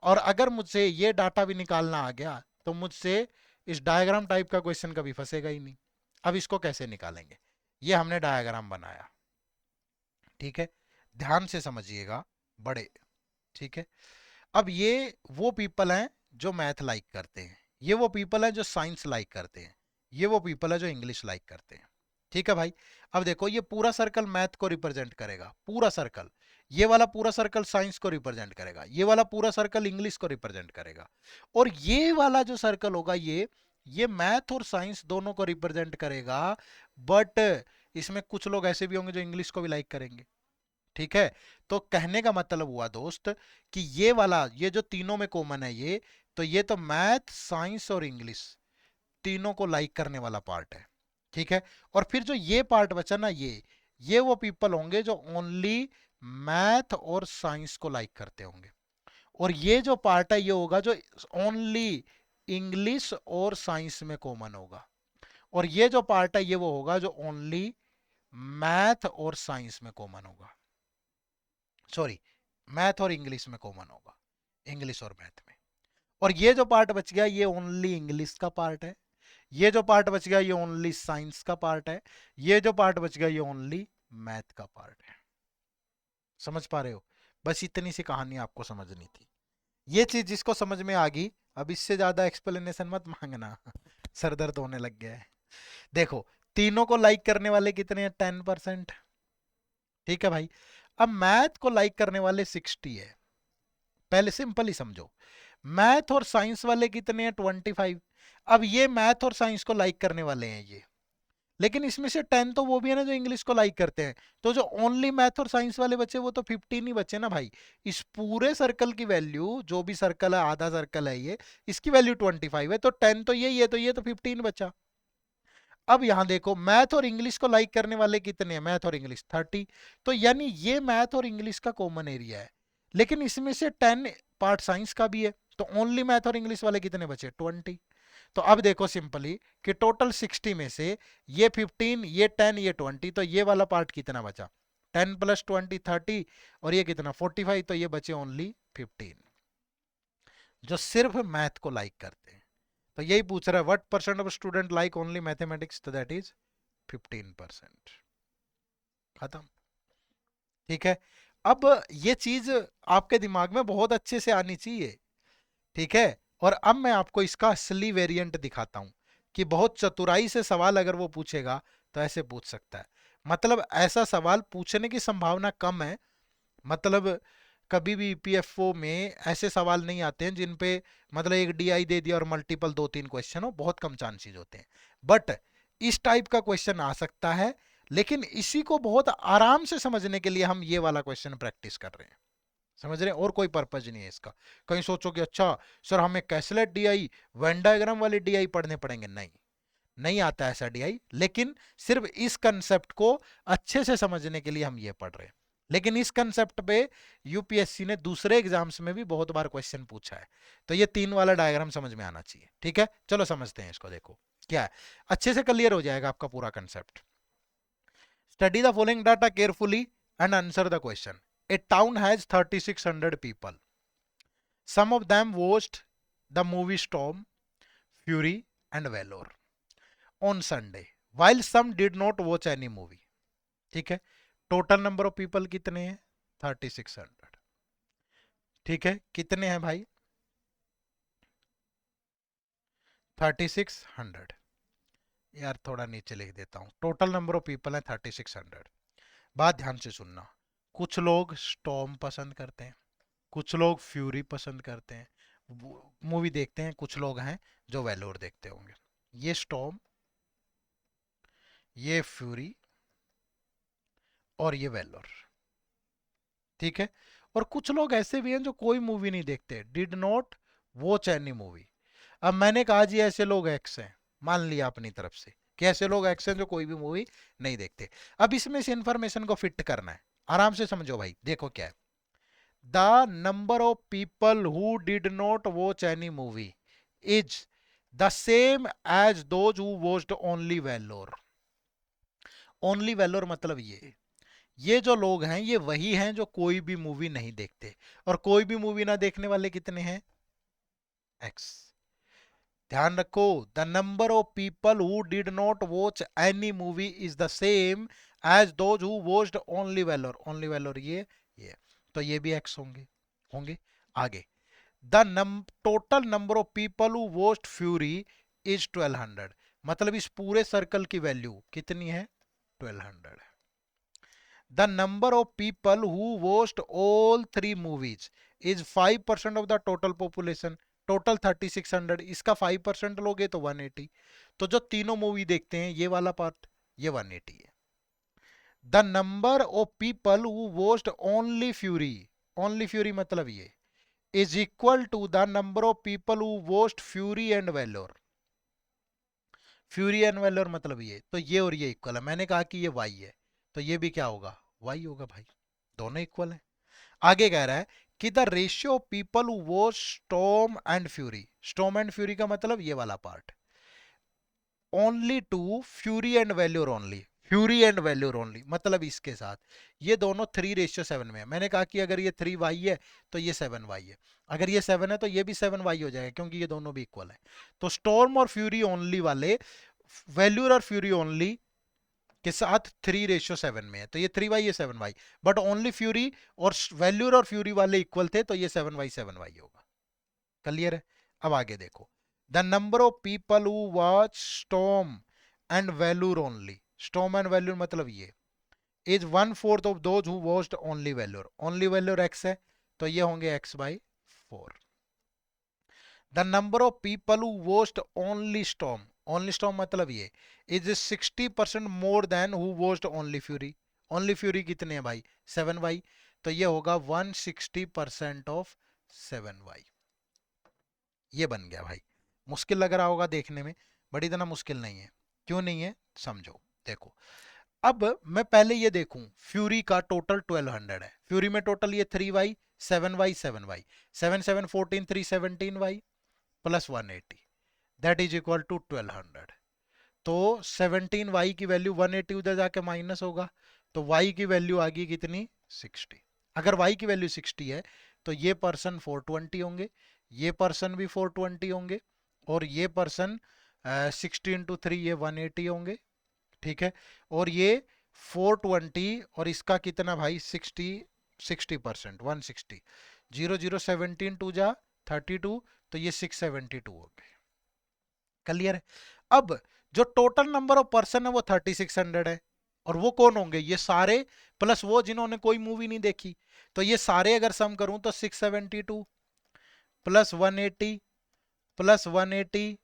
S1: और अगर मुझसे ये डाटा भी निकालना आ गया तो मुझसे इस डायग्राम टाइप का क्वेश्चन कभी फंसेगा ही नहीं। अब इसको कैसे निकालेंगे? ये हमने डायग्राम बनाया, ठीक है, ध्यान से समझिएगा बड़े। ठीक है, अब ये वो पीपल हैं जो मैथ लाइक करते हैं, ये वो पीपल हैं जो साइंस लाइक करते हैं, ये वो पीपल है जो इंग्लिश लाइक करते हैं। ठीक है भाई, अब देखो ये पूरा सर्कल मैथ को रिप्रेजेंट करेगा, पूरा सर्कल, ये वाला पूरा सर्कल साइंस को रिप्रेजेंट करेगा, ये वाला पूरा सर्कल इंग्लिश को रिप्रेजेंट करेगा, और ये वाला जो सर्कल होगा ये मैथ और साइंस दोनों को रिप्रेजेंट करेगा। बट इसमें कुछ लोग ऐसे भी होंगे जो इंग्लिश को भी लाइक करेंगे। ठीक है, तो कहने का मतलब हुआ दोस्त कि ये वाला, ये जो तीनों में कॉमन है ये, तो ये तो मैथ साइंस और इंग्लिश तीनों को लाइक करने वाला पार्ट है। ठीक है, और फिर जो ये पार्ट बचा ना, ये वो पीपल होंगे जो ओनली मैथ और साइंस को लाइक करते होंगे। और ये जो पार्ट है ये होगा जो ओनली इंग्लिश और साइंस में कॉमन होगा। और ये जो पार्ट है ये वो होगा जो ओनली मैथ और साइंस में कॉमन होगा, सॉरी, मैथ और इंग्लिश में कॉमन होगा, इंग्लिश और मैथ में। और ये जो पार्ट बच गया ये ओनली इंग्लिश का पार्ट है, ये जो पार्ट बच गया ये ओनली साइंस का पार्ट है, ये जो पार्ट बच गया ये ओनली मैथ का पार्ट है। समझ पा रहे हो? बस इतनी सी कहानी आपको समझनी थी। ये चीज जिसको समझ में आ गई, अब इससे ज्यादा एक्सप्लेनेशन मत मांगना। सर दर्द होने लग गया है। देखो, तीनों को लाइक करने वाले कितने हैं? 10%। ठीक है भाई। अब मैथ को लाइक करने वाले 60 है। पहले सिंपल ही समझो, मैथ और साइंस वाले कितने हैं? 25। अब ये मैथ और साइंस को लाइक करने वाले हैं ये, लेकिन इसमें से 10 तो वो भी है ना जो इंग्लिश को लाइक करते हैं। तो जो ओनली मैथ और साइंस वाले बचे वो तो 15 ही बचे ना भाई। इस पूरे सर्कल की वैल्यू, जो भी सर्कल है, आधा सर्कल है ये, इसकी वैल्यू 25 है, तो 10 तो यही है, तो ये तो 15 बचा। अब यहां देखो, मैथ और इंग्लिश को लाइक करने वाले कितने हैं? मैथ और इंग्लिश 30। तो यानी ये मैथ और इंग्लिश का कॉमन एरिया है, लेकिन इसमें से 10 पार्ट साइंस का भी है, तो ओनली मैथ और इंग्लिश वाले कितने बचे? 20। तो अब देखो सिंपली कि टोटल 60 में से ये 15, ये 10, ये 20, तो ये वाला पार्ट कितना बचा? 10 प्लस 20 30, और ये कितना? 45, तो ये बचे ओनली 15 जो सिर्फ मैथ को लाइक करते हैं। तो यही पूछ रहा है, what percent of student like only mathematics? तो दैट इज 15%। खत्म। ठीक है। अब ये चीज आपके दिमाग में बहुत अच्छे से आनी चाहिए। ठीक है। और अब मैं आपको इसका असली वेरिएंट दिखाता हूं कि बहुत चतुराई से सवाल अगर वो पूछेगा तो ऐसे पूछ सकता है। मतलब ऐसा सवाल पूछने की संभावना कम है। मतलब कभी भी ईपीएफओ में ऐसे सवाल नहीं आते हैं जिन पे मतलब एक डीआई दे दिया और मल्टीपल 2-3 क्वेश्चन हो, बहुत कम चांसेस होते हैं। बट इस टाइप का क्वेश्चन आ सकता है, लेकिन इसी को बहुत आराम से समझने के लिए हम ये वाला क्वेश्चन प्रैक्टिस कर रहे हैं। समझ रहे हैं? और कोई पर्पज नहीं है इसका। कहीं सोचो कि अच्छा सर हमें कैसलेट डीआई, वेन डायग्राम वाले डीआई पढ़ने पड़ेंगे, नहीं, नहीं आता ऐसा डीआई, लेकिन सिर्फ इस कंसेप्ट को अच्छे से समझने के लिए हम ये पढ़ रहे हैं। लेकिन इस कंसेप्ट पे यूपीएससी ने दूसरे एग्जाम्स में भी बहुत बार क्वेश्चन पूछा है, तो ये 3 वाला डायग्राम समझ में आना चाहिए। ठीक है, चलो समझते हैं इसको। देखो क्या है, अच्छे से क्लियर हो जाएगा आपका पूरा concept. Study the following data carefully and answer the question. A town has 3600 people. Some of them watched the movie Storm, Fury and Valor on Sunday, while some did not watch any movie. ठीक है। Total number of people कितने हैं? 3600। ठीक है, कितने हैं भाई? 3600। यार थोड़ा नीचे लिख देता हूं, टोटल नंबर ऑफ पीपल है 3600। बात ध्यान से सुनना, कुछ लोग स्टॉर्म पसंद करते हैं, कुछ लोग फ्यूरी पसंद करते हैं, मूवी देखते हैं, कुछ लोग हैं जो वेलोर देखते होंगे। ये स्टॉर्म, ये फ्यूरी और ये वेलोर। ठीक है। और कुछ लोग ऐसे भी हैं जो कोई मूवी नहीं देखते, did not watch any movie. अब मैंने कहा जी ऐसे लोग एक्स हैं, मान लिया अपनी तरफ से कि ऐसे लोग एक्स हैं जो कोई भी मूवी नहीं देखते। अब इसमें से इंफॉर्मेशन को फिट करना है, आराम से समझो भाई। देखो क्या है, the number of people who did not watch any movie is the same as those who watched only Valour. Only Valour मतलब ये जो लोग हैं ये वही हैं जो कोई भी मूवी नहीं देखते, और कोई भी मूवी ना देखने वाले कितने हैं? एक्स। ध्यान रखो, the number of people who did not watch any movie is the same as those who watched only Valour. Only Valour ये तो ये भी एक्स होंगे। होंगे। आगे, the total number of people who watched Fury is 1200। मतलब इस पूरे सर्कल की वैल्यू कितनी है? 1200 है। The number of people who watched all 3 movies is 5% of the total population. Total 3600, इसका 5% लोगे तो 180। तो जो तीनों मूवी देखते हैं ये वाला पार्ट, ये 180 है। The number of people who watched only fury, only Fury मतलब ये, is equal to the number of people who watched Fury and Valour. Fury and Valour मतलब ये, तो ये और ये इक्वल है। मैंने कहा कि ये वाई है, तो ये भी क्या होगा? वाई होगा भाई। दोनों इक्वल है। आगे कह रहा है कि the ratio of people who watch storm and fury, storm and fury का मतलब ये वाला part, only to fury and valour only, fury and valour only मतलब इसके साथ ये दोनों 3:7 में है। मैंने कहा कि अगर ये 3y है तो ये 7y है, अगर ये 7 है तो ये भी 7y हो जाएगा, क्योंकि ये दोनों भी इक्वल है। तो स्टॉर्म और फ्यूरी ओनली वाले वैल्यूर और फ्यूरी ओनली के साथ 3:7 में है, तो ये 3y ये 7y। बट ओनली फ्यूरी और वैल्यूर और फ्यूरी वाले इक्वल थे, तो ये 7y 7y होगा। क्लियर है? अब आगे देखो, the number of people who watch storm and valour only, storm and valour मतलब ये, is 1/4 of those who watched only valour, only valour x है तो ये होंगे x/4। The number of people who watched only storm, only storm मतलब ये is 60% more than who watched only fury, only fury कितने हैं भाई 7y, तो ये होगा 160% ऑफ 7y। ये बन गया भाई। मुश्किल लग रहा होगा देखने में, बड़ी इतना मुश्किल नहीं है। क्यों नहीं है समझो। देखो अब मैं पहले ये देखूं, फ्यूरी का टोटल 1200 है, फ्यूरी में टोटल ये 3y 7y 7y 7 7 14 3 17y plus 180 that is equal to 1200। तो 17y की वैल्यू 180 उधर जाके माइनस होगा, तो y की वैल्यू आ गई कितनी 60। अगर y की वैल्यू 60 है तो ये पर्सन 420 होंगे, ये पर्सन भी 420 होंगे, और ये पर्सन 60 इंटू 3 ये 180 होंगे, ठीक है। और ये 420 और इसका कितना भाई 60% 160, 0 0 17 2 जा 32, तो ये 672 हो गए। क्लियर है। अब जो टोटल नंबर ऑफ पर्सन है वो 3600 है, और वो कौन होंगे ये सारे प्लस वो जिन्होंने कोई मूवी नहीं देखी, तो ये सारे अगर सम करूं तो 672 plus 180 plus 180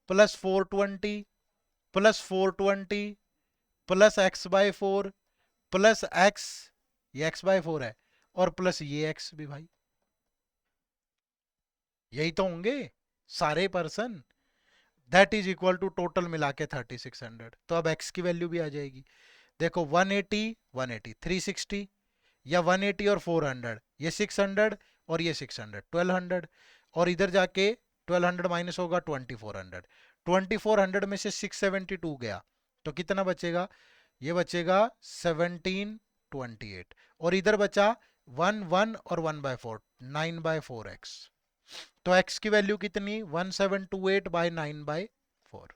S1: plus 420 plus 420 plus x/4 plus x, ये x/4 है, और प्लस ये x भी भाई, यही तो होंगे सारे person, that is equal to total मिला के 3600। तो अब x की वैल्यू भी आ जाएगी। देखो 180 180 360, या 180 और 400 ये 600 और ये 600 1200, और इधर जाके 1200 माइनस होगा 2400, 2400 में से 672 गया तो कितना बचेगा, ये बचेगा 1728, और इधर बचा 1 1 और 1/4 9/4x, तो x की वैल्यू कितनी 1728 बाई 9/4,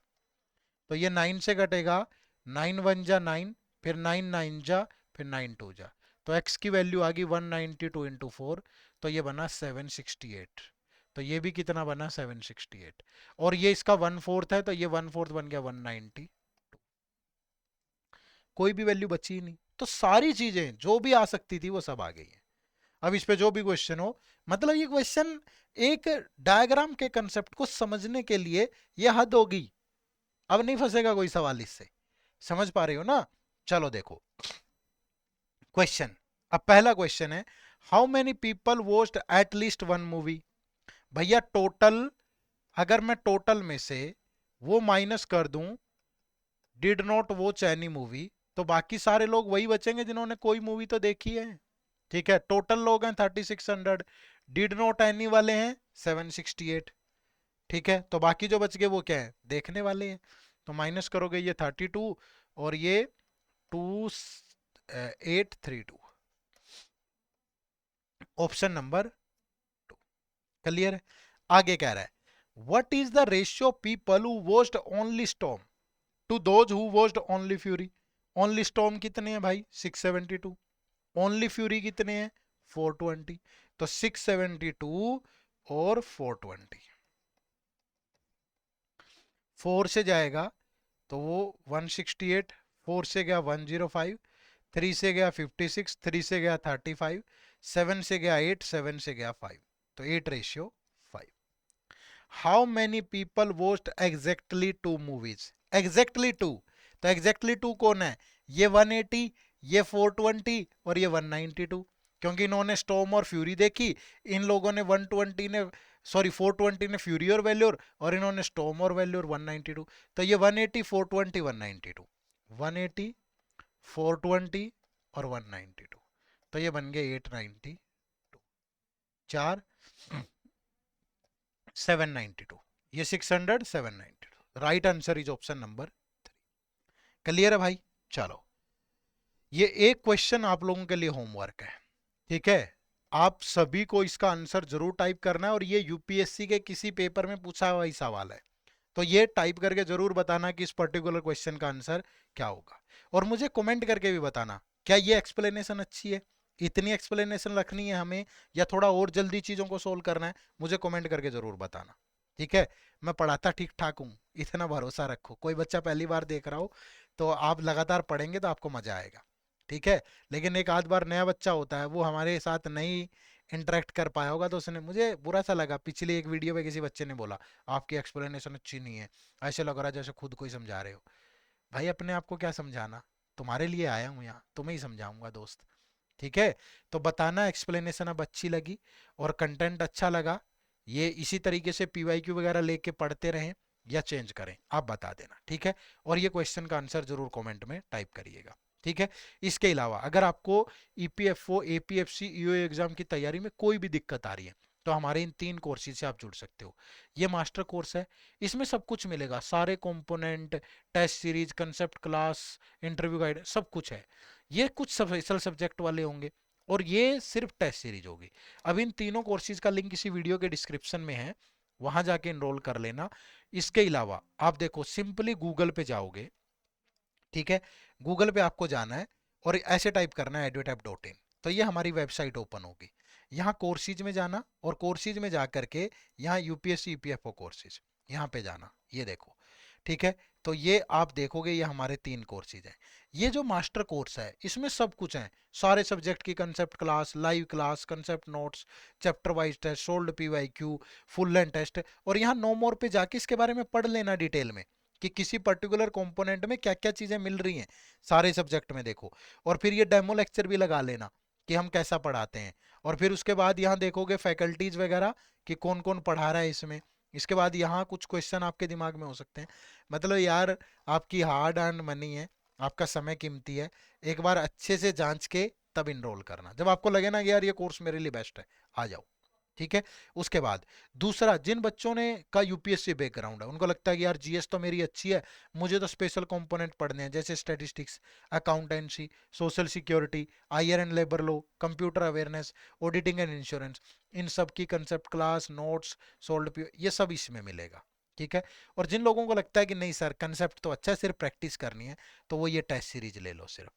S1: तो ये 9 से घटेगा, 9 1 जा 9, फिर 9 9 जा, फिर 9 2 जा, तो x की वैल्यू आ गई 192 इंटू 4, तो ये बना 768, तो ये भी कितना बना 768, और ये इसका 1/4 है तो ये 1/4 बन गया 190, कोई भी वैल्यू बची ही नहीं, तो सारी चीजें जो भी आ सकती थी वो सब आ गई है। अब इस पे जो भी क्वेश्चन हो, मतलब ये क्वेश्चन एक डायग्राम के कंसेप्ट को समझने के लिए ये हद होगी, अब नहीं फंसेगा कोई सवाल इससे, समझ पा रहे हो ना। चलो देखो क्वेश्चन, अब पहला क्वेश्चन है how many people watched eight least one movie. भैया टोटल, अगर मैं टोटल में से वो माइनस कर दूं did not watch any movie, तो बाकी सारे लोग वही बचेंगे जिन्होंने कोई मूवी तो देखी है, ठीक है। टोटल लोग हैं 3600, डिड नॉट एनी वाले हैं 768, ठीक है। तो बाकी जो बच गए वो क्या है देखने वाले हैं, तो माइनस करोगे ये 32 और ये 2832, ऑप्शन नंबर 2। क्लियर है। आगे कह रहा है what is the ratio people who watched only Storm to those who watched only fury. Only Storm कितने हैं भाई 672, ओनली फ्यूरी कितने हैं 420, तो 672 और 420, 4 से जाएगा तो वो 168, 4 से गया 105, 3 से गया 56, 3 से गया 35, 7 से गया 8, 7 से गया 5, तो 8:5। How many people watched exactly 2 movies, exactly 2, तो एग्जैक्टली 2 कौन है, ये 180, ये 420 और ये 192, क्योंकि इन्होंने स्टॉर्म और फ्यूरी देखी, इन लोगों ने 120 ने सॉरी 420 ने फ्यूरी और वेल्योर, और इन्होंने स्टॉर्म और वेल्योर 192, तो ये 180 420 192, 180 420 और 192, तो ये बन गया 892, 4 792, ये 600 792, right answer is option number 3। Clear है भाई। चलो ये एक क्वेश्चन आप लोगों के लिए होमवर्क है, ठीक है। आप सभी को इसका आंसर जरूर टाइप करना है, और ये यूपीएससी के किसी पेपर में पूछा हुआ ही सवाल है, तो ये टाइप करके जरूर बताना कि इस पर्टिकुलर क्वेश्चन का आंसर क्या होगा, और मुझे कमेंट करके भी बताना क्या ये एक्सप्लेनेशन अच्छी है, इतनी एक्सप्लेनेशन रखनी है हमें, या थोड़ा और जल्दी चीजों को सोल्व करना है, मुझे कमेंट करके जरूर बताना, ठीक है। मैं पढ़ाता ठीक ठाक हूँ, इतना भरोसा रखो, कोई बच्चा पहली बार देख रहा हो तो आप लगातार पढ़ेंगे तो आपको मजा आएगा। ठीक है। लेकिन एक आध बार नया बच्चा होता है, वो हमारे साथ नहीं इंटरेक्ट कर पाया होगा, तो उसने, मुझे बुरा सा लगा, पिछली एक वीडियो पे किसी बच्चे ने बोला आपकी एक्सप्लेनेशन अच्छी नहीं है, ऐसे लग रहा है जैसे खुद को ही समझा रहे हो। भाई अपने आप को क्या समझाना, तुम्हारे लिए आया हूँ यहाँ, तुम्हें ही समझाऊंगा दोस्त। ठीक है। तो बताना एक्सप्लेनेशन अब अच्छी लगी और कंटेंट अच्छा लगा, ये इसी तरीके से पीवाईक्यू वगैरह लेके पढ़ते रहें या चेंज करें, आप बता देना। ठीक है। और ये क्वेश्चन का आंसर जरूर कमेंट में टाइप करिएगा। ठीक है। इसके अलावा अगर आपको ईपीएफओ, एपीएफसी, ईओ एग्जाम की तैयारी में कोई भी दिक्कत आ रही है, तो हमारे इन 3 कोर्सेज से आप जुड़ सकते हो। ये मास्टर कोर्स है, इसमें सब कुछ मिलेगा, सारे component, test series, concept class, interview guide, सब कुछ है। ये कुछ स्पेशल सब्जेक्ट वाले होंगे और ये सिर्फ टेस्ट सीरीज होगी। अब इन 3 कोर्सेज का लिंक इसी वीडियो के डिस्क्रिप्शन में है, वहां जाके इनरोल कर लेना। इसके अलावा आप देखो, सिंपली गूगल पे जाओगे, ठीक है, गूगल पे आपको जाना है और ऐसे टाइप करना है edutap.in, तो ये हमारी वेबसाइट ओपन होगी। यहाँ कोर्सेज में जाना और कोर्सेज में जा करके यहाँ यूपीएससी ईपीएफओ कोर्सेज, यहाँ पे जाना, ये देखो। ठीक है। तो ये आप देखोगे, ये हमारे 3 कोर्सेज हैं। ये जो मास्टर कोर्स है इसमें सब कुछ है, सारे सब्जेक्ट की concept class, live class, concept notes, chapter wise test, solved PYQ, full length test, और यहाँ नो मोर पे जाके इसके बारे में पढ़ लेना डिटेल में कि किसी पर्टिकुलर कंपोनेंट में क्या क्या चीजें मिल रही हैं, सारे सब्जेक्ट में देखो। और फिर ये डेमो लेक्चर भी लगा लेना कि हम कैसा पढ़ाते हैं। और फिर उसके बाद यहाँ देखोगे फैकल्टीज वगैरह कि कौन कौन पढ़ा रहा है इसमें। इसके बाद यहाँ कुछ क्वेश्चन आपके दिमाग में हो सकते हैं, मतलब यार आपकी हार्ड अर्न मनी है, आपका समय कीमती है, एक बार अच्छे से जांच के तब इनरोल करना, जब आपको लगे ना कि यार ये कोर्स मेरे लिए बेस्ट है, आ जाओ। ठीक है। उसके बाद दूसरा, जिन बच्चों ने का यूपीएससी बैकग्राउंड है, उनको लगता है कि यार जीएस तो मेरी अच्छी है, मुझे तो स्पेशल कंपोनेंट पढ़ने हैं, जैसे statistics, accountancy, social security, IR and labour law, computer awareness, auditing and insurance, इन सब की कंसेप्ट क्लास, नोट्स, सोल्ड, ये सब इसमें मिलेगा। ठीक है। और जिन लोगों को लगता है कि नहीं सर कंसेप्ट तो अच्छा है, सिर्फ प्रैक्टिस करनी है, तो वो ये टेस्ट सीरीज ले लो, सिर्फ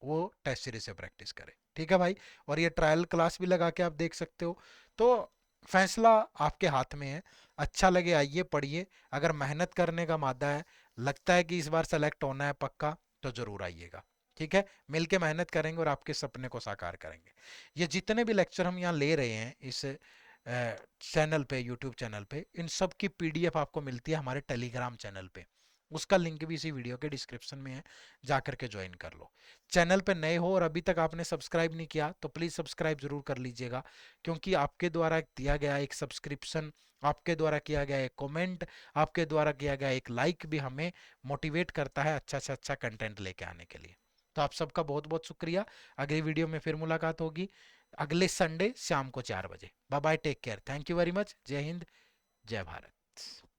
S1: वो टेस्ट सीरीज से प्रैक्टिस करें। ठीक है भाई। और ये ट्रायल क्लास भी लगा के आप देख सकते हो। तो फैसला आपके हाथ में है, अच्छा लगे आइए पढ़िए, अगर मेहनत करने का मादा है, लगता है कि इस बार सेलेक्ट होना है पक्का, तो जरूर आइएगा। ठीक है। मिलके मेहनत करेंगे और आपके सपने को साकार करेंगे। ये जितने भी लेक्चर हम यहाँ ले रहे हैं इस चैनल पे, यूट्यूब चैनल पे, इन सब की पीडीएफ आपको मिलती है हमारे टेलीग्राम चैनल पे, उसका लिंक भी इसी वीडियो के डिस्क्रिप्शन में है, जा करके ज्वाइन कर लो। चैनल पे नए हो और अभी तक आपने सब्सक्राइब नहीं किया, तो प्लीज़ सब्सक्राइब जरूर कर लीजिएगा, क्योंकि आपके द्वारा दिया गया एक सब्सक्रिप्शन, आपके द्वारा किया गया एक कमेंट, आपके द्वारा किया गया एक लाइक भी हमें मोटिवेट करता है अच्छा से अच्छा कंटेंट लेके आने के लिए। तो आप सबका बहुत बहुत शुक्रिया। अगली वीडियो में फिर मुलाकात होगी अगले संडे शाम को 4 बजे। Bye bye, take care, thank you very much, जय हिंद, जय भारत।